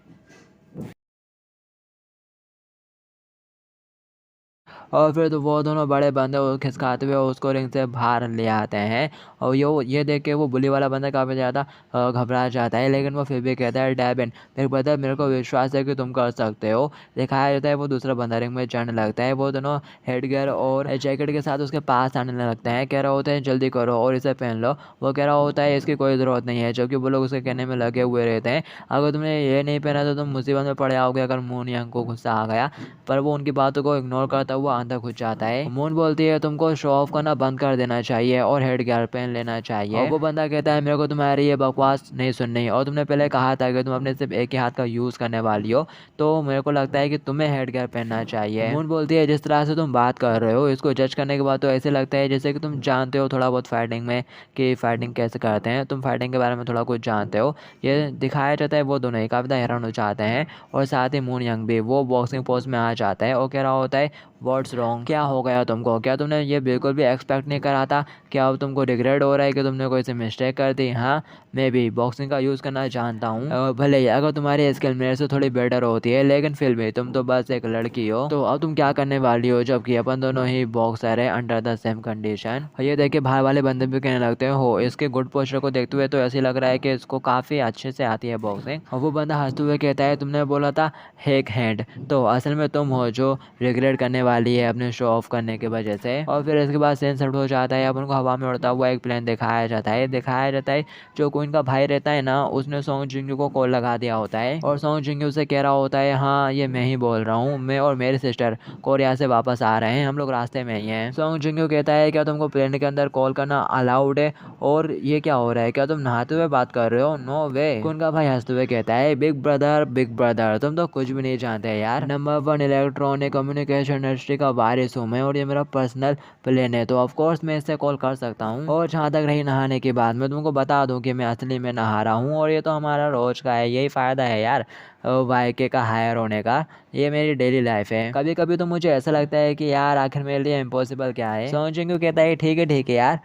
और फिर तो वो दोनों बड़े बंदे खिसकाते हुए उसको रिंग से बाहर ले आते हैं और ये देख के वो बुली वाला बंदा काफ़ी ज़्यादा घबरा जाता है, लेकिन वो फिर भी कहता है, डेविन मेरे पता, मेरे को विश्वास है कि तुम कर सकते हो। दिखाया जाता है वो दूसरा बंदा रिंग में चढ़ने लगता है, वो दोनों हेडगियर और जैकेट के साथ उसके पास आने लगते हैं, कह रहा होता है जल्दी करो और इसे पहन लो। वो कह रहा होता है इसकी कोई ज़रूरत नहीं है, जबकि वो लोग उसके कहने में लगे हुए रहते हैं, अगर तुमने ये नहीं पहना तो तुम मुसीबत में पड़ जाओगे अगर मून यंग को गुस्सा आ गया। पर वो उनकी बातों को इग्नोर करता हुआ अंदर घुस जाता है। मून बोलती है, तुमको शो ऑफ करना बंद कर देना चाहिए और हेड गियर पहन लेना चाहिए। और वो बंदा कहता है, मेरे को तुम्हारी ये बकवास नहीं सुननी, और तुमने पहले कहा था कि तुम अपने सिर्फ एक ही हाथ का यूज़ करने वाली हो, तो मेरे को लगता है कि तुम्हें हेड गियर पहनना चाहिए। मून बोलती है, जिस तरह से तुम बात कर रहे हो इसको जज करने के बाद तो ऐसे लगता है जैसे कि तुम जानते हो थोड़ा बहुत फाइटिंग में कि फाइटिंग कैसे करते हैं, तुम फाइटिंग के बारे में थोड़ा कुछ जानते हो। ये दिखाया जाता है वो दोनों ही काफ़ी हैरान हो जाते हैं और साथ ही मून यंग भी वो बॉक्सिंग पोज में आ जाता है और कह रहा होता है, व्हाट्स रॉन्ग, क्या हो गया तुमको? क्या तुमने ये बिल्कुल भी एक्सपेक्ट नहीं करा था? क्या अब तुमको रिग्रेट हो रहा है कि तुमने कोई सी मिस्टेक कर दी? हाँ, मैं भी बॉक्सिंग का यूज़ करना जानता हूँ, भले ही अगर तुम्हारी स्किल मेरे से थोड़ी बेटर होती है, लेकिन फिर भी तुम तो बस एक लड़की हो, तो अब तुम क्या करने वाली हो, जबकि अपन दोनों ही बॉक्सर है अंडर द सेम कंडीशन। ये देख के बाहर वाले बंदे भी कहने लगते हैं, हो इसके गुड पोस्टर को देखते हुए तो ऐसे लग रहा है कि इसको काफ़ी अच्छे से आती है बॉक्सिंग। और वो बंदा हंसते हुए कहता है, तुमने बोला था एक हैंड, तो असल में तुम हो जो रिग्रेट करने वाली है अपने शो ऑफ करने की वजह से। और फिर इसके बाद सीन सेट हो जाता है, अपन को हवा में उड़ता हुआ एक प्लेन दिखाया जाता है जो क्वीन का भाई रहता है ना, उसने सोंग जिंगू को कॉल लगा दिया होता है और सोंग जिंगू से कह रहा होता है, हाँ ये मैं ही बोल रहा हूँ, मैं और मेरी सिस्टर कोरिया से वापस आ रहे हैं, हम लोग रास्ते में ही हैं। सोंग जिंगू कहता है, क्या तुमको प्लेन के अंदर कॉल करना अलाउड है? और ये क्या हो रहा है, क्या तुम नहाते हुए बात कर रहे हो? नो वे। क्वीन का भाई हंसते हुए कहता है, बिग ब्रदर तुम तो कुछ भी नहीं जानते यार, नंबर 1 इलेक्ट्रॉनिक कम्युनिकेशन इंडस्ट्री का वारिस हूँ मैं और ये मेरा पर्सनल प्लेन है, तो ऑफकोर्स मैं इससे कॉल कर सकता हूँ। और जहाँ तक रही नहाने की बात, मैं तुमको बता दूँ कि मैं असली में नहा रहा हूँ और ये तो हमारा रोज का है, यही फ़ायदा है यार वाईके का हायर होने का, ये मेरी डेली लाइफ है। कभी कभी तो मुझे ऐसा लगता है कि यार आखिर मेरे लिए इम्पॉसिबल क्या है। सोन जिंगू कहता है, ठीक है यार,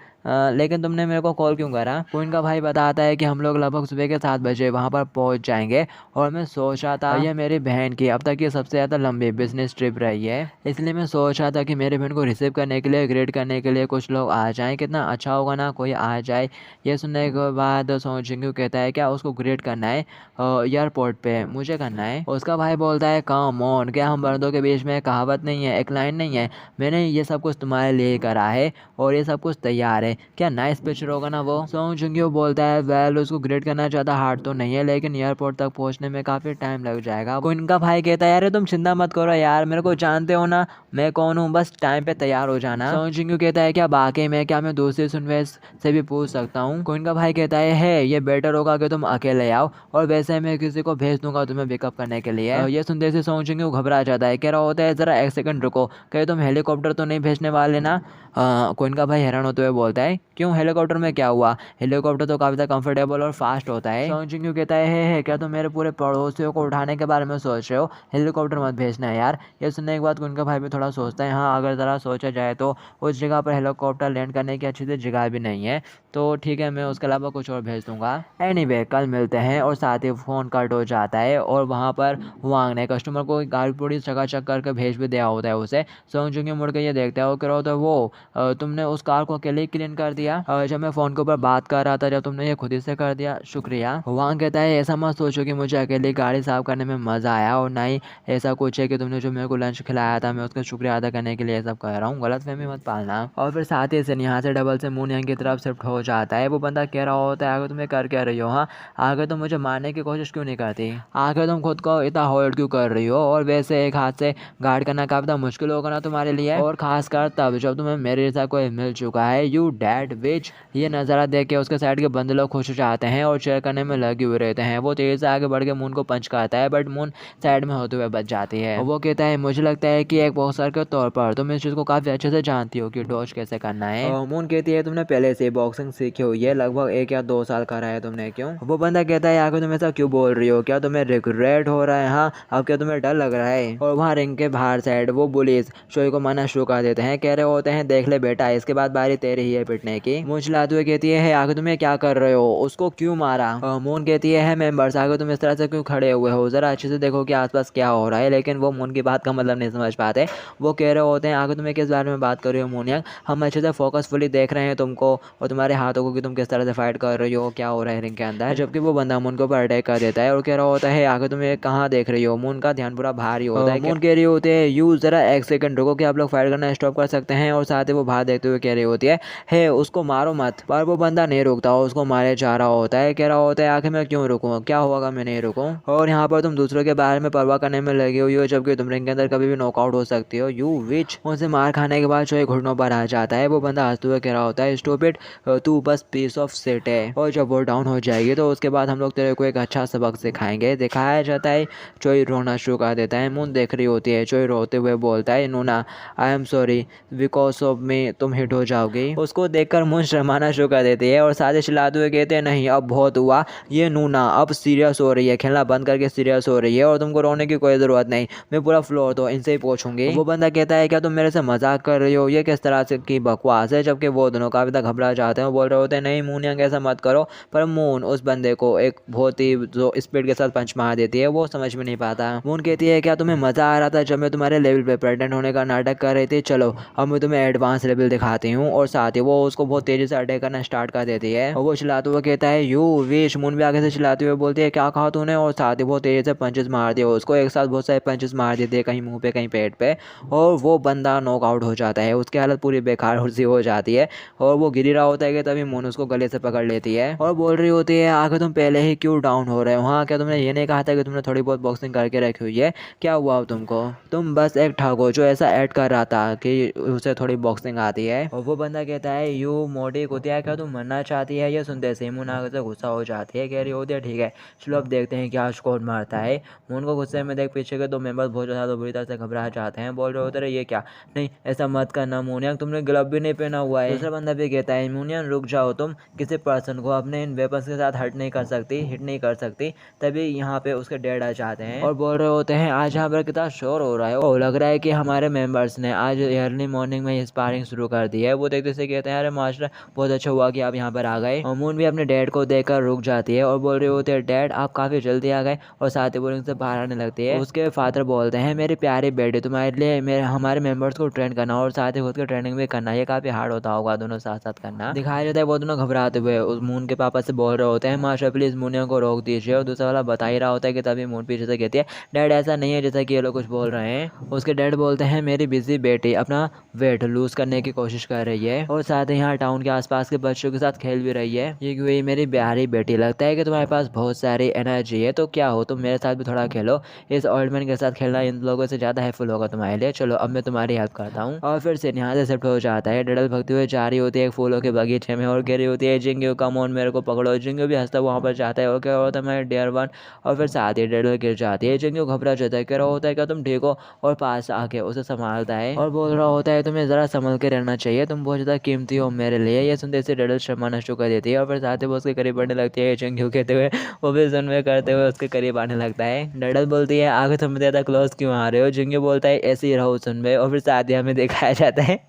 लेकिन तुमने मेरे को कॉल क्यों करा? क्वीन का भाई बताता है कि हम लोग लगभग सुबह के 7 बजे वहाँ पर पहुँच जाएंगे और मैं सोच रहा था ये मेरी बहन की अब तक की सबसे ज़्यादा लंबी बिजनेस ट्रिप रही है, इसलिए मैं सोच रहा था कि मेरी बहन को रिसीव करने के लिए, ग्रीट करने के लिए कुछ लोग आ जाएं, कितना अच्छा होगा ना कोई आ जाए। ये सुनने के बाद सोन जिंगू कहता है, क्या उसको ग्रीट करना है एयरपोर्ट पे? मुझे करना है। उसका भाई बोलता है, कम ऑन, क्या हम मर्दों के बीच में कहावत नहीं है, एक लाइन नहीं है, मैंने ये सब कुछ तुम्हारे लिए करा है और ये सब कुछ तैयार है, क्या नाइस पिक्चर होगा ना वो? सोंग जुंग्यो बोलता है, वेल उसको ग्रेड करना ज़्यादा हार्ड तो नहीं है, लेकिन एयरपोर्ट तक पहुंचने में काफ़ी टाइम लग जाएगा। उनका भाई कहता है, अरे तुम चिंता मत करो यार, मेरे को जानते हो ना मैं कौन हूँ, बस टाइम पे तैयार हो जाना। सोंग जुंग्यो कहता है, क्या बाकी में, क्या मैं दूसरी सुनवेस से भी पूछ सकता हूँ? उनका भाई कहता है ये बेटर होगा कि तुम अकेले आओ और वैसे मैं किसी को भेज दूंगा तुम्हें पिकअप करने के लिए। ये सुनते से सोंग जुंग्यो घबरा जाता है, कह रहा होता है, जरा एक सेकंड रुको, कहीं तुम हेलीकॉप्टर तो नहीं भेजने वाले ना? कोइन का भाई हैरान होते हुए बोलता है, क्यों, हेलीकॉप्टर में क्या हुआ? हेलीकॉप्टर तो काफ़ी ज़्यादा कंफर्टेबल और फास्ट होता है। सोंग जिंग्यू कहता है, क्या तुम मेरे पूरे पड़ोसियों को उठाने के बारे में सोच रहे हो? हेलीकॉप्टर मत भेजना है यार। ये सुनने के बाद कोइन का भाई भी थोड़ा सोचता है, हाँ अगर ज़रा सोचा जाए तो उस जगह पर हेलीकॉप्टर लैंड करने की अच्छी सी जगह भी नहीं है, तो ठीक है मैं उसके अलावा कुछ और भेज दूंगा। एनीवे कल मिलते हैं। और साथ ही फ़ोन कट हो जाता है और वहाँ पर वांग ने कस्टमर को गाड़ी पूरी चकाचक करके भेज भी दिया होता है उसे। सोंग जिंग्यू मुड़ के ये देखता है और कह रहा होता है, वो तुमने उस कार को अकेले ही क्लीन कर दिया? जब मैं फ़ोन के ऊपर बात कर रहा था, जब तुमने ये खुद ही से कर दिया, शुक्रिया। वांग कहता है, ऐसा मत सोचो कि मुझे अकेले गाड़ी साफ करने में मज़ा आया, और ना ही ऐसा कुछ है कि तुमने जो मेरे को लंच खिलाया था मैं उसका शुक्रिया अदा करने के लिए ये सब कर रहा हूँ, गलतफहमी मत पालना। और फिर साथ ही से यहाँ से डबल से मून यंग की तरफ शिफ्ट हो हो जाता है। वो बंदा कह रहा होता है आगे तुम्हें कर क्या रही हो, हाँ आगे तुम मुझे मारने की कोशिश क्यों नहीं करती, आगे तुम खुद को इतना होल्ड क्यों कर रही हो, और वैसे एक हाथ से गार्ड करना काफी मुश्किल होगा ना तुम्हारे लिए, और खासकर तब जब तुम्हें मेरे जैसा कोई मिल चुका है, यू डैड विच। ये नज़ारा देख के उसके साइड के बंदे लोग खुश हो जाते हैं और चेयर करने में लगे हुए रहते हैं। वो तेज से आगे बढ़ के मून को पंच करता है बट मून साइड में होते हुए बच जाती है। वो कहता है मुझे लगता है कि एक बॉक्सर के तौर पर तुम इस चीज़ को काफ़ी अच्छे से जानती हो कि डॉज कैसे करना है। मून कहती है तुमने पहले से बॉक्सिंग सीखी हुई है, लगभग 1 या 2 साल करा है तुमने, क्यों। वो बंदा कहता है आगे तुम ऐसा क्यों बोल रही हो, क्या तुम्हें रिग्रेट हो रहा है, हाँ अब क्या तुम्हें डर लग रहा है। और वहाँ रिंग के बाहर साइड वो पुलिस शोई को मना शुरू कर देते हैं, कह रहे होते हैं देख ले बेटा इसके बाद बारी तेरी ही है पिटने की। मून चिल्लाते हुए कहती है आगे तुम्हें क्या कर रहे हो, उसको क्यों मारा। मून कहती है मेंबर्स आगे तुम इस तरह से क्यों खड़े हुए हो, जरा अच्छे से देखो कि आसपास क्या हो रहा है। लेकिन वो मून की बात का मतलब नहीं समझ पाते। वो कह रहे होते हैं आगे तुम्हें किस बारे में बात कर रही हो मूनियंग, हम अच्छे से फोकसफुली देख रहे हैं तुमको और तुम्हारे हाथों को कि तुम किस तरह से फाइट कर रही हो, क्या हो रहा है रिंग के अंदर। जबकि वो बंदा मून के ऊपर अटैक कर देता है और कह रहा होता है आगे तुम्हें कहाँ देख रही हो। मून का ध्यान पूरा बाहर ही होता है। मून कह रही होती है यू जरा 1 सेकंड रुको कि आप लोग फाइट करना स्टॉप कर सकते हैं, और साथ ही वो बाहर देखते हुए कह रही होती है उसको मारो मत। पर वो बंदा नहीं रुकता, उसको मारे जा रहा होता है, कह रहा होता है आखिर मैं क्यों रुकूं, क्या होगा मैं नहीं रुकूं, और यहाँ पर तुम दूसरों के बारे में परवाह करने में लगी हुई हो जबकि तुम रिंग के अंदर कभी भी नॉकआउट हो सकती हो, यू विच। उनसे मार खाने के बाद जो घुटनों पर आ जाता है। वो बंदा हंसते हुए कह रहा होता है स्टूपिड तू बस पीस ऑफ शिट है, और जब वो डाउन हो जाएगी तो उसके बाद हम लोग तेरे को एक अच्छा सबक सिखाएंगे। दिखाया जाता है चोई रोना शुरू कर देता है। मून देख रही होती है, चोई रोते हुए बोलता है नूना I am sorry because of me तुम हिट हो जाओगी। उसको देखकर मून शर्माना शुरू कर देती है और साथ चिल्लाते हुए कहते हैं नहीं अब बहुत हुआ, ये नूना अब सीरियस हो रही है, खेलना बंद करके सीरियस हो रही है और तुमको रोने की कोई ज़रूरत नहीं, मैं पूरा फ्लोर तो इनसे ही पूछूंगी। वो बंदा कहता है क्या तुम मेरे से मजाक कर रही हो, ये किस तरह से की बकवास है। जबकि वो दोनों काफी तक घबरा जाते हैं, बोल रहे होते हैं नहीं मून यंग ऐसा मत करो। पर मून उस बंदे को एक बहुत ही जो स्पीड के साथ पंच मार देती है, वो समझ में नहीं पाता। मून कहती है क्या तुम्हें मजा आ रहा था जब मैं तुम्हारे लेवल पे प्रेटेंड होने का नाटक कर रही थी, चलो अब मैं तुम्हें एडवांस लेवल दिखाती हूँ। और साथ ही वो उसको बहुत तेजी से अटैक करना स्टार्ट कर देती है और वो चिल्लाते हुए कहता है यू विश। मून भी आगे से चिल्लाते हुए बोलती है क्या कहा तूने, और साथ ही बहुत तेजी से पंचेस मार दिए उसको, एक साथ बहुत सारे पंचेस मार देते हैं, कहीं मुंह पे कहीं पेट पे, और वो बंदा नॉकआउट हो जाता है। उसकी हालत पूरी बेकार सी हो जाती है और वो गिर रहा होता है कि तभी मून उसको गले से पकड़ लेती है और बोल रही होती है आगे तुम पहले ही क्यों डाउन हो रहे हो, हाँ क्या तुमने ये नहीं कहा था कि तुमने थोड़ी बहुत बॉक्सिंग करके रखी हुई है, क्या हुआ तुमको, तुम बस एक ठग हो जो ऐसा ऐड कर रहा था कि उसे थोड़ी बॉक्सिंग आती है। और वो बंदा कहता है यू मोटी कुतिया क्या तुम मरना चाहती है। ये सुनते से मून आगे से गुस्सा हो जाती है, कह रही होती है ठीक है चलो अब देखते हैं क्या स्कोर मारता है। मून को गुस्से में देख पीछे के 2 मेंबर्स बहुत ज़्यादा बुरी तरह से घबरा जाते हैं, बोल रहे होते ये क्या, नहीं ऐसा मत करना मूनियन, तुमने ग्लव भी नहीं पहना हुआ है। दूसरा बंदा भी कहता है मूनियन रुक जाओ, तुम किसी पर्सन को अपने इन वेपन्स के साथ हिट नहीं कर सकती। तभी यहाँ पे उसके डैड आ जाते हैं और बोल रहे होते हैं आज यहाँ पर कितना शोर हो रहा है, और लग रहा है कि हमारे मेंबर्स ने आज अर्ली मॉर्निंग में स्पारिंग शुरू कर दी है। वो देखते से कहते हैं अरे मास्टर बहुत अच्छा हुआ कि आप यहाँ पर आ गए। और मून भी अपने डैड को देखकर रुक जाती है और बोल रहे होते हैं डैड आप काफ़ी जल्दी आ गए, और साथ ही बोलिंग से बाहर आने लगती है। उसके फादर बोलते हैं मेरी प्यारी बेटी तुम्हारे लिए हमारे मेंबर्स को ट्रेन करना और साथ ही खुद की ट्रेनिंग भी करना ये काफ़ी हार्ड होता होगा, दोनों साथ साथ करना। दिखाया जाता है वो दोनों घबराते हुए उस मून के पापा से बोल रहे होते हैं मास्टर प्लीज़ मूनिया को रोक दीजिए, और दूसरा वाला बता ही रहा होता है कि तभी मून पीछे से कहती है डैड ऐसा नहीं है जैसा कि ये लोग कुछ बोल रहे हैं। उसके डैड बोलते हैं मेरी बिजी बेटी अपना वेट लूज करने की कोशिश कर रही है और साथ ही यहाँ टाउन के आसपास के बच्चों के साथ खेल भी रही है। ये क्यों मेरी प्यारी बेटी लगता है कि तुम्हारे पास बहुत सारी एनर्जी है, तो क्या हो तुम मेरे साथ भी थोड़ा खेलो, इस ओल्ड मैन के साथ खेलना इन लोगों से ज़्यादा हेल्पफुल होगा तुम्हारे लिए, चलो अब मैं तुम्हारी हेल्प करता हूँ। और फिर से यहाँ से शिफ्ट हो जाता है, डडल भगते हुए जा रही होती है एक फूलों के बगीचे में और कह रही होती है जिंगू कम ऑन मेरे को पकड़ो। जिंगू भी हंसता वहाँ पर जाता है और क्या होता है मैं डियर वन, और फिर साथ ही डडल गिर जाती है। जिंगू घबरा जाता है, कह रहा होता है क्या तुम ठीक हो, और पास आके उसे संभालता है और बोल रहा होता है तुम्हें ज़रा संभल के रहना चाहिए, तुम बहुत ज़्यादा कीमती हो मेरे लिए। ये सुनते से डडल शर्माना शुरू कर देती है और फिर साथ ही वो उसके करीब बढ़ने लगती है। जिंगू कहते हुए वो भी सुनवे करते हुए उसके करीब आने लगता है। डडल बोलती है आगे तुम ज़्यादा क्लोज क्यों आ रहे हो। जिंगू बोलता है ऐसे ही रहो सुनवे, और फिर साथ ही हमें दिखाया जाता है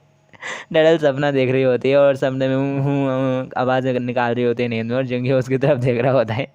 डडल सपना देख रही होती है और सपने में आवाज़ निकाल रही होती है नींद में, और जिंगू उसकी तरफ देख रहा होता है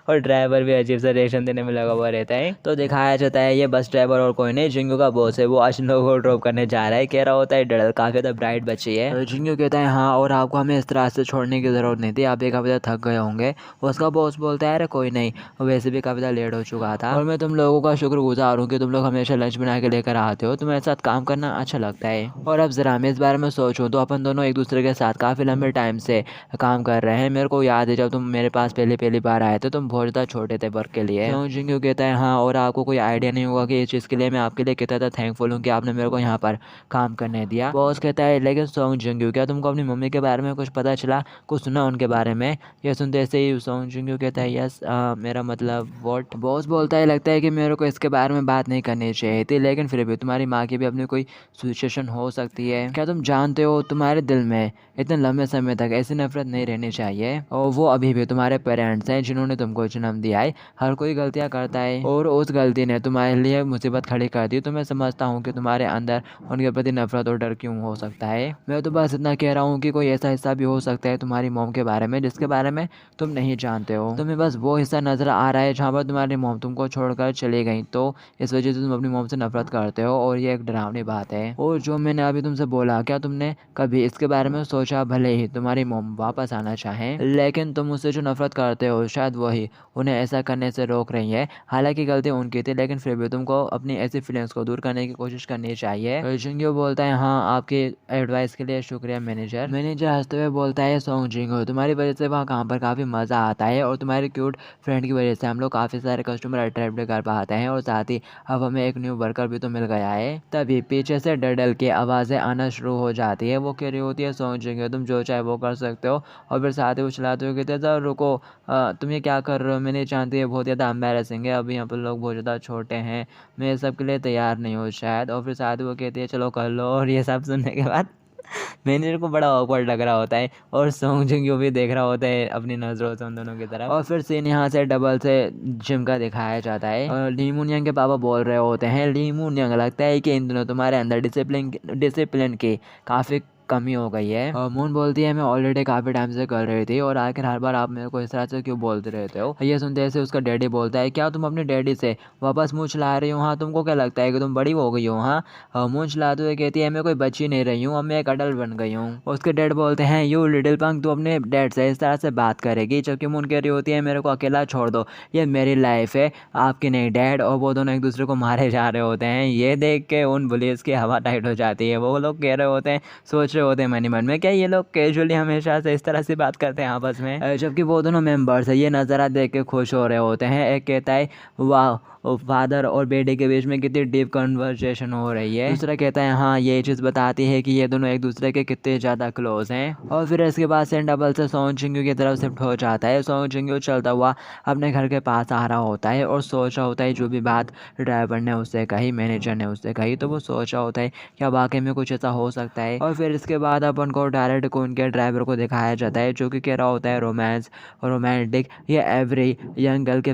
और ड्राइवर भी अजीब सा रिएक्शन देने में लगा हुआ रहता है। तो दिखाया जाता है ये बस ड्राइवर और कोई नहीं, जिंगू का बॉस है, वो अशनोक को ड्रॉप करने जा रहा है। कह रहा होता है डर काफी तो ब्राइट बच्ची है। जिंगू कहता है हाँ, और आपको हमें इस तरह से छोड़ने की जरूरत नहीं थी, आप एक हफ्ते थक गए होंगे। उसका बॉस बोलता है अरे कोई नहीं, वैसे भी काफी लेट हो चुका था और मैं तुम लोगों का शुक्रगुजार हूँ कि तुम लोग हमेशा लंच बना के लेकर आते हो, तुम्हारे साथ काम करना अच्छा लगता है। और अब जरा मैं इस बारे में सोचूं तो अपन दोनों एक दूसरे के साथ काफी लंबे टाइम से काम कर रहे हैं। मेरे को याद है जब तुम मेरे पास पहली बार आए थे, तुम बहुत ज़्यादा छोटे थे वर्क के लिए। तो जिंगू कहता है हाँ, और आपको कोई आइडिया नहीं होगा कि इस चीज़ के लिए मैं आपके लिए कितना थैंकफुल हूँ कि आपने मेरे को यहाँ पर काम करने दिया। बॉस कहता है लेकिन सोंग जिंगू, क्या तुमको अपनी मम्मी के बारे में कुछ पता चला, कुछ सुना उनके बारे में? ये सुनते ऐसे ही सोंग जिंगू कहता है यस, मेरा मतलब वॉट। बॉस बोलता है लगता है कि मेरे को इसके बारे में बात नहीं करनी चाहिए थी, लेकिन फिर भी तुम्हारी माँ की भी अपनी कोई सिचुएशन हो सकती है। क्या तुम जानते हो तुम्हारे दिल में इतने लंबे समय तक ऐसी नफरत नहीं रहनी चाहिए, और वो अभी भी तुम्हारे पेरेंट्स हैं जिन्होंने तुमको जन्म दिया है। हर कोई गलतियां करता है और उस गलती ने तुम्हारे लिए मुसीबत खड़ी कर दी। तो मैं समझता हूँ कि तुम्हारे अंदर उनके प्रति नफरत और डर क्यों हो सकता है। मैं तो बस इतना कह रहा हूँ कि कोई ऐसा हिस्सा भी हो सकता है तुम्हारी मॉम के बारे में जिसके बारे में तुम नहीं जानते हो। तुम्हें बस वो हिस्सा नजर आ रहा है जहाँ पर तुम्हारी मॉम तुमको छोड़कर चली गई, तो इस वजह से तुम अपनी मॉम से नफरत करते हो, और ये एक डरावनी बात है। और जो मैंने अभी तुमसे बोला, क्या तुमने कभी इसके बारे में सोचा? भले ही तुम्हारी मॉम वापस आना चाहें, लेकिन तुम उससे जो नफरत करते हो शायद वही उन्हें ऐसा करने से रोक रही है। हालांकि गलती उनकी थी, लेकिन फिर भी तुमको अपनी ऐसी फीलिंग्स को दूर करने की कोशिश करनी चाहिए। जिंगू बोलता है हाँ, आपकी एडवाइस के लिए शुक्रिया मैनेजर। मैनेजर हंसते हुए बोलता है सोंग जिंगू, तुम्हारी वजह से वहाँ काम पर काफ़ी मज़ा आता है, और तुम्हारी क्यूट फ्रेंड की वजह से हम लोग काफ़ी सारे कस्टमर अट्रैक्ट कर पाते हैं, और साथ ही अब हमें एक न्यू वर्कर भी तो मिल गया है। तभी पीछे से डडल की आवाज़ें आना शुरू हो जाती है। वो कह रही होती है सोंग जिंगू, तुम जो चाहे वो कर सकते हो, और फिर साथ ही वो चलाते हुए कहते हैं रुको, तुम ये क्या कर रहे हो, मैं नहीं जानती, है बहुत ज़्यादा एम्बैरेसिंग है, अभी यहाँ पर लोग बहुत ज़्यादा छोटे हैं, मैं ये सब के लिए तैयार नहीं हूँ शायद। और फिर साथ ही वो कहती है चलो कर लो। और ये सब सुनने के बाद मैनेजर को बड़ा ऑकवर्ड लग रहा होता है, और सोंग जिंगू भी देख रहा होता है अपनी नज़रों से उन दोनों की तरफ। और फिर सीन यहाँ से डबल से जिम का दिखाया जाता है, और ली मून यंग के पापा बोल रहे होते हैं, ली मून यंग लगता है कि इन दिनों तुम्हारे अंदर डिसिप्लिन की काफ़ी कमी हो गई है। और मून बोलती है मैं ऑलरेडी काफ़ी टाइम से कर रही थी, और आखिर हर बार आप मेरे को इस तरह से क्यों बोलते रहते हो। ये सुनते ऐसे उसका डैडी बोलता है क्या तुम अपने डैडी से वापस मुँह चला रही हो? हाँ, तुमको क्या लगता है कि तुम बड़ी हो गई हो? हाँ, मुँह चलाते हुए कहती है मैं कोई बच्ची नहीं रही हूँ, अब मैं एक अडल्ट बन गई हूँ। उसके डैड बोलते हैं यू लिटिल पंक, तू अपने डैड से इस तरह से बात करेगी? जबकि मून कह रही होती है मेरे को अकेला छोड़ दो, ये मेरी लाइफ है, आपकी नहीं डैड। और वो दोनों एक दूसरे को मारे जा रहे होते हैं। ये देख के उन बुलियस की हवा टाइट हो जाती है। वो लोग कह रहे होते हैं, सोच रहे होते हैं मन ही मन में, क्या ये लोग कैजुअली हमेशा से इस तरह से बात करते हैं आपस में? जबकि वो दोनों मेंबर्स है ये नज़ारा देख के खुश हो रहे होते हैं। एक कहता है वाह, फादर और बेटे के बीच में कितनी डीप कन्वर्सेशन हो रही है। दूसरा कहता है हाँ, ये चीज़ बताती है कि ये दोनों एक दूसरे के कितने ज़्यादा क्लोज हैं। और फिर इसके बाद सेंट डबल से सोंग जिंगू की तरफ शिफ्ट हो जाता है। सोंग जिंगू चलता हुआ अपने घर के पास आ रहा होता है, और सोच रहा होता है जो भी बात ड्राइवर ने उससे कही, मैनेजर ने उससे कही, तो वो सोच रहा होता है क्या वाकई में कुछ ऐसा हो सकता है। और फिर इसके बाद अपन को डायरेक्ट को उनके ड्राइवर को दिखाया जाता है, जो कि कह रहा होता है रोमांटिक, ये एवरी यंग गर्ल की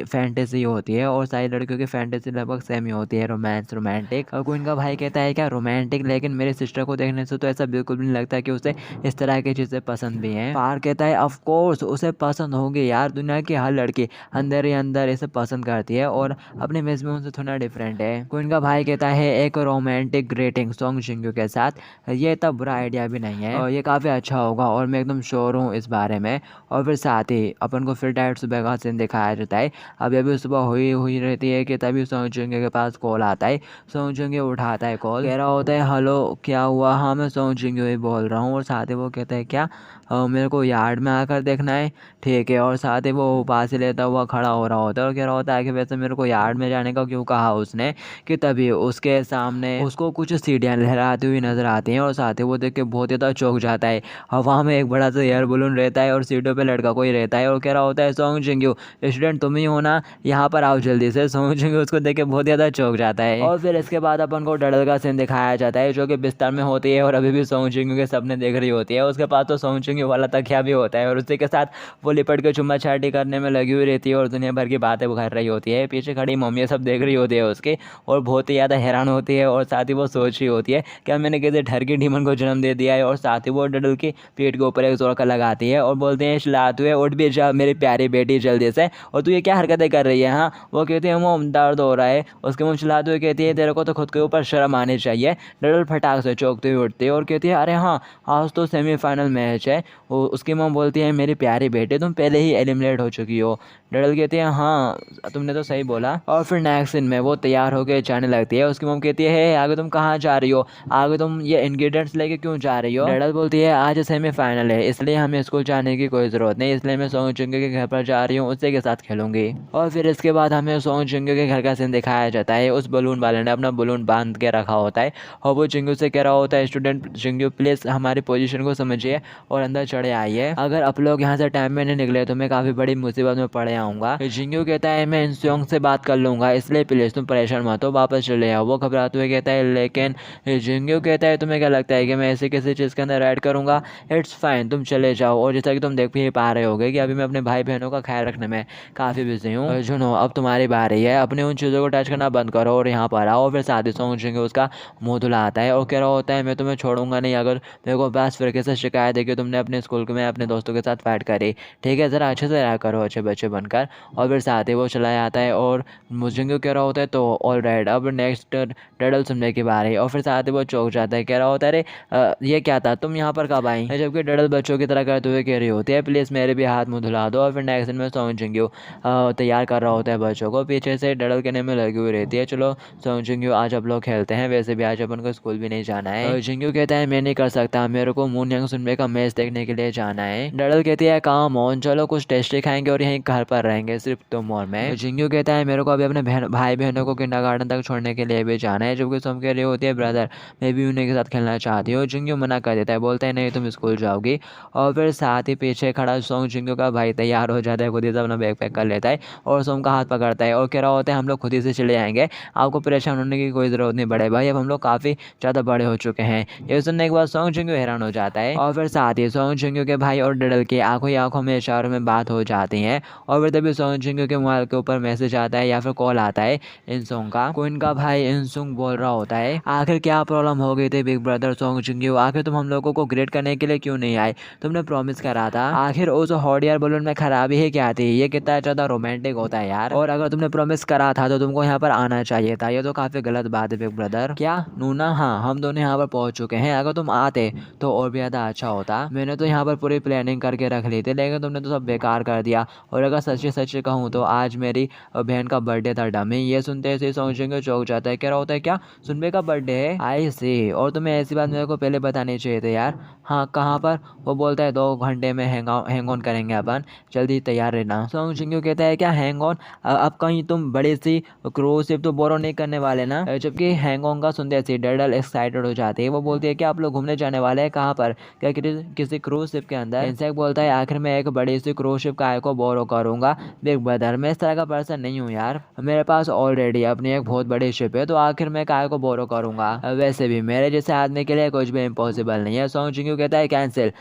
फैंटेसी होती है, और सारी लड़कियों की फैंटेसी लगभग सेम ही होती है, रोमांटिक। और क्वीन का भाई कहता है क्या रोमांटिक, लेकिन मेरी सिस्टर को देखने से तो ऐसा बिल्कुल भी नहीं लगता कि उसे इस तरह की चीज़ें पसंद भी हैं। पार कहता है ऑफ कोर्स उसे पसंद होगी यार, दुनिया की हर लड़की अंदर ही अंदर इसे पसंद करती है, और अपने मिस में उनसे थोड़ा डिफरेंट है। क्वीन का भाई कहता है एक रोमांटिक ग्रीटिंग सोंग जिंगू के साथ, ये इतना बुरा आइडिया भी नहीं है, और ये काफ़ी अच्छा होगा, और मैं एकदम श्योर हूँ इस बारे में। और फिर साथ ही अपन को फिर डायरेक्ट सुबह का सीन दिखाया जाता है। अभी सुबह हुई रहती है कि तभी सोंग जिंगू के पास कॉल आता है। सोंग जिंगू उठाता है कॉल, कह रहा होता है हेलो क्या हुआ? हाँ, मैं सोंग जिंगू ही बोल रहा हूँ। और साथ ही वो कहता है क्या मेरे को यार्ड में आकर देखना है? ठीक है। और साथ ही वो पास ही लेता हुआ खड़ा हो रहा होता है, और कह रहा होता है कि वैसे मेरे को यार्ड में जाने का क्यों कहा उसने, कि तभी उसके सामने उसको कुछ सीढ़ियाँ लहराती हुई नजर आती हैं, और साथ ही वो देख के बहुत ज़्यादा चौंक जाता है। हवा में एक बड़ा सा एयर बलून रहता है, और सीटों पे लड़का कोई रहता है, और कह रहा होता है सोंग जिंगू स्टूडेंट तुम ही हो ना, यहाँ पर आओ जल्दी से। सोंग जिंगू उसको देख के बहुत ज़्यादा चौंक जाता है। और फिर इसके बाद अपन को डडल का सीन दिखाया जाता है, जो कि बिस्तर में होती है, और अभी भी सोंग जिंगू के सपने देख रही होती है। उसके पास तो सोंग जिंगू वाला तकिया भी होता है, और उसी के साथ वो लिपट के चुम्मा चाटी करने में लगी हुई रहती है, और दुनिया भर की बातें कर रही होती है। पीछे खड़ी मम्मी सब देख रही होती है उसके, और बहुत ही ज़्यादा हैरान होती है, और साथ ही वो सोच रही होती है क्या मैंने किसी ठर की डीमन को जन्म दे दिया है। और साथ ही वो डडल की पीठ के ऊपर एक जोर का लगाती है और बोलते हैं चिल्लाते हुए, उठ भी जा मेरी प्यारी बेटी जल्दी से, और तू ये क्या हरकतें कर रही है। हाँ, वो कहती है मोम दर्द हो रहा है। उसके मुँह चिल्लाते हुए कहती है तेरे को तो खुद के ऊपर शर्म आनी चाहिए। डडल फटाक से चौंकते हुए उठती है और कहती है अरे हाँ, आज तो सेमीफाइनल मैच है। उसकी मॉम बोलती है मेरी प्यारी बेटी तुम पहले ही एलिमिनेट हो चुकी हो। डडल कहती है हाँ तुमने तो सही बोला। और फिर नेक्स्ट सीन में वो तैयार होकर जाने लगती है। उसकी मॉम कहती है आगे तुम कहाँ जा रही हो, आगे तुम ये इंग्रेडिएंट्स लेके क्यों जा रही हो। डडल बोलती है आज सेमीफाइनल है इसलिए हमें स्कूल जाने की कोई ज़रूरत नहीं, इसलिए मैं सोंग जिंगो के घर पर जा रही हूँ, उसी के साथ खेलूंगी। और फिर इसके बाद हमें सोंग जिंगो के घर का सीन दिखाया जाता है। उस बलून वाले ने अपना बलून बांध के रखा होता है और वो जिंगो से कह रहा होता है स्टूडेंट जिंगो प्लीज़ हमारी पोजीशन को समझिए और अंदर चढ़े आइए, अगर आप लोग यहाँ से टाइम में नहीं निकले तो मैं काफ़ी बड़ी मुसीबत में पड़े आऊँगा। जिंगो कहता है मैं इंसोंग से बात कर लूँगा इसलिए प्लीज़ तुम परेशान मत हो, वापस चले आओ। वो घबराते हुए कहता है लेकिन जिंगो कहता है तुम्हें क्या लगता है कि मैं ऐसे किसी चीज़ के अंदर ऐड करूँगा, इट्स फाइन तुम चले जाओ। और जैसा कि तुम देख भी पा रहे होगे कि अभी मैं अपने भाई बहनों का ख्याल रखने में काफ़ी बिजी हूँ। सुनो अब तुम्हारी बारी है, अपने उन चीज़ों को टच करना बंद करो और यहाँ पर आओ। फिर साथ ही सोंग जिंगो उसका मुँह धुलाता है और कह रहा होता है मैं तुम्हें छोड़ूंगा नहीं, अगर मेरे को बस फिर से शिकायत है कि तुमने अपने स्कूल में अपने दोस्तों के साथ फाइट करी, ठीक है ज़रा अच्छे से रहा करो अच्छे बच्चे बनकर। और फिर साथ ही वो चला जाता है और जिंगो कह रहा होता है तो ऑल राइट अब नेक्स्ट डडल सुनने की बारी। और फिर साथ ही वो चौंक जाता है, कह रहा होता है अरे ये क्या था, तुम यहाँ पर कब आई। जबकि डडल बच्चों की तरह करते हुए कह रही होती है प्लीज़ मेरे भी हाथ मुँह धुला दो। और फिर नेक्स्ट में सोंग जिंगो तैयार कर रहा होता है बच्चों को, पीछे से डडल कहने में लगी हुई रहती है चलो सोंग जिंगो आज आप लोग खेलते हैं, वैसे भी आज अपन को स्कूल भी नहीं जाना है। जिंगो कहता है मैं नहीं कर सकता, मेरे को मून यांग सुनबे का मैच देखने के लिए जाना है। डडल कहती है काम ऑन चलो कुछ टेस्टी खाएंगे और यहीं घर पर रहेंगे सिर्फ तुम और मैं। जिंगो कहता है मेरे को अभी अपने भाई बहनों को किंडरगार्टन तक छोड़ने के लिए भी जाना है। जबकि सोम कह रही होती है ब्रदर मैं भी उन्हीं के साथ खेलना चाहती हूँ। जिंगो मना कर देता है, बोलता है नहीं तुम स्कूल जाओगी। और फिर साथ ही पीछे खड़ा सोंग जिंगो का भाई तैयार हो जाता है, खुद ही से अपना बैग पैक कर लेता है और सोम का हाथ पकड़ता है और कह रहा होता है हम लोग खुद ही से चले जाएंगे, आपको परेशान होने की कोई ज़रूरत नहीं बड़े भाई, अब हम लोग काफ़ी ज़्यादा बड़े हो चुके हैं। ये सुनने के बाद सोंग जिंगो हैरान हो जाता है। और फिर साथ ही सोंग जिंगो के भाई और डडल के आंखों ही आंखों में इशारों में बात हो जाती है। और फिर तभी सोंग जिंगो के मोबाइल के ऊपर मैसेज आता है या फिर कॉल आता है इंसोंग का। क्वीन का भाई इंसोंग बोल रहा होता है आखिर क्या प्रॉब्लम हो गई थी बिग ब्रदर सोंग जिंगो, आखिर तुम हम लोगों को ग्रेट करने के लिए क्यों नहीं आए, तुमने प्रॉमिस करा था। आखिर उस हॉट एयर बलून में खराबी है क्या थी, ये कितना ज़्यादा रोमांटिक होता है यार, और अगर तुमने प्रॉमिस करा था तो तुमको यहाँ पर आना चाहिए था, ये तो काफ़ी गलत बात है बिग ब्रदर। क्या नूना, हाँ हम दोनों यहाँ पर पहुँच चुके हैं, अगर तुम आते तो और भी ज़्यादा अच्छा होता। मैंने तो यहाँ पर पूरी प्लानिंग करके रख ली थी लेकिन तुमने तो सब बेकार कर दिया। और अगर सच कहूँ तो आज मेरी बहन का बर्थडे था डमी। ये सुनते ही सोंग जिंगो चौंक जाता है, कह रहा होता है क्या सुनबे का बर्थडे है, आई सी, और तुम्हें ऐसी बात मेरे को पहले बतानी चाहिए थे यार। हाँ कहाँ पर, वो बोलता है 2 घंटे में हैंग ऑन करेंगे अपन, जल्दी तैयार रहना। सोंग जिंगो कहता है क्या हैंग ऑन, अब कहीं तुम बड़ी सी क्रूज शिप तो बोरो नहीं करने वाले ना। जबकि हैंग ऑन का सुनते सी डडल एक्साइटेड हो जाती है, वो बोलती है कि आप लोग घूमने जाने वाले हैं, कहाँ पर, क्या किसी क्रूज शिप के अंदर। इंसेक्ट बोलता है आखिर मैं एक बड़ी सी क्रूज शिप का को बोरो करूँगा बिग ब्रदर, मैं इस तरह का पर्सन नहीं हूँ यार, मेरे पास ऑलरेडी अपनी एक बहुत बड़ी शिप है तो आखिर मैं काय को बोरो करूँगा, वैसे भी मेरे जैसे आदमी के लिए कुछ भी इम्पॉसिबल नहीं है। सोंग जिंगो कहता है कैंसिल,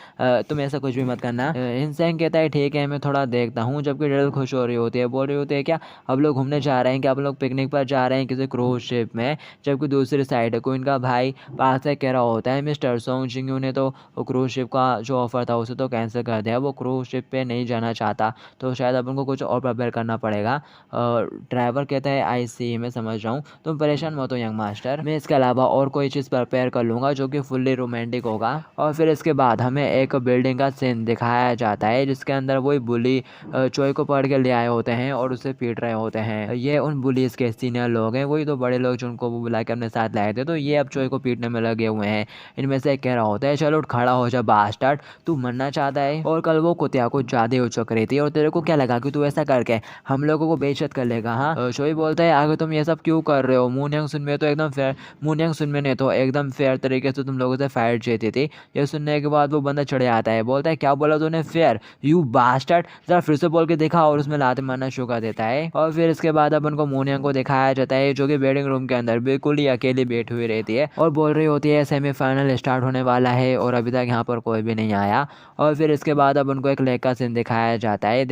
तुम ऐसा कुछ भी मत करना। इंसेंग कहता है ठीक है मैं थोड़ा देखता हूँ। जबकि डडल खुश हो रही होती है, बोल रही होती है क्या अब लोग घूमने जा रहे हैं, क्या आप लोग पिकनिक पर जा रहे हैं किसी क्रूज शिप में। जबकि दूसरी साइड को इनका भाई पास से कह रहा होता है मिस्टर सोंग जिंगो ने तो क्रूज शिप का जो ऑफर था उसे तो कैंसिल कर दिया, वो क्रूज शिप पे नहीं जाना चाहता, तो शायद अपन को कुछ और प्रिपेयर करना पड़ेगा। ड्राइवर कहता है आई सी मैं समझ रहा हूँ, तुम परेशान मत हो यंग मास्टर, मैं इसके अलावा और कोई चीज़ प्रिपेयर कर लूँगा जो कि फुल्ली रोमांटिक होगा। और फिर इसके बाद हमें एक बिल्डिंग का सीन दिखाया जाता है जिसके अंदर वही बुली चोई को पकड़ के ले आए होते हैं और उसे पीट रहे होते हैं। ये उन बुलीज के सीनियर लोग हैं, वही तो बड़े लोग जिनको वो बुला के अपने साथ लाए थे, तो ये अब चोई को पीटने में लगे हुए हैं। इनमें से एक कह रहा होता है चलो खड़ा हो जा बास्टर्ड, तू मरना चाहता है, और कल वो कुतिया को ज़्यादा उचक रही थी और तेरे को क्या लगा कि तू ऐसा करके हम लोगों को बेइज्जत कर लेगा। हाँ चोई बोलता है आगे तुम ये सब क्यों कर रहे हो, मून यांग सुनमे तो एकदम फेयर, मून यांग सुनमे ने तो एकदम फेयर तरीके से तुम लोगों से फाइट जीती थी। ये सुनने के बाद वो बंदा चढ़े आता है, बोलता है क्या बोला तूने फेयर, यू बास्टर्ड, जरा फिर से बोल के देखा, और उसमें लात मारना शुरू कर देता है। और फिर इसके बाद अपन को मून यांग को दिखाया जाता है जो कि वेडिंग रूम के अंदर बिल्कुल ही अकेली बैठी हुई रहती है और बोल रही होती है सेमीफाइनल स्टार्ट होने वाला है और अभी तक यहाँ पर कोई भी नहीं आया। और फिर इसके बाद अब उनको एक लेक का सीन दिखाया जाता है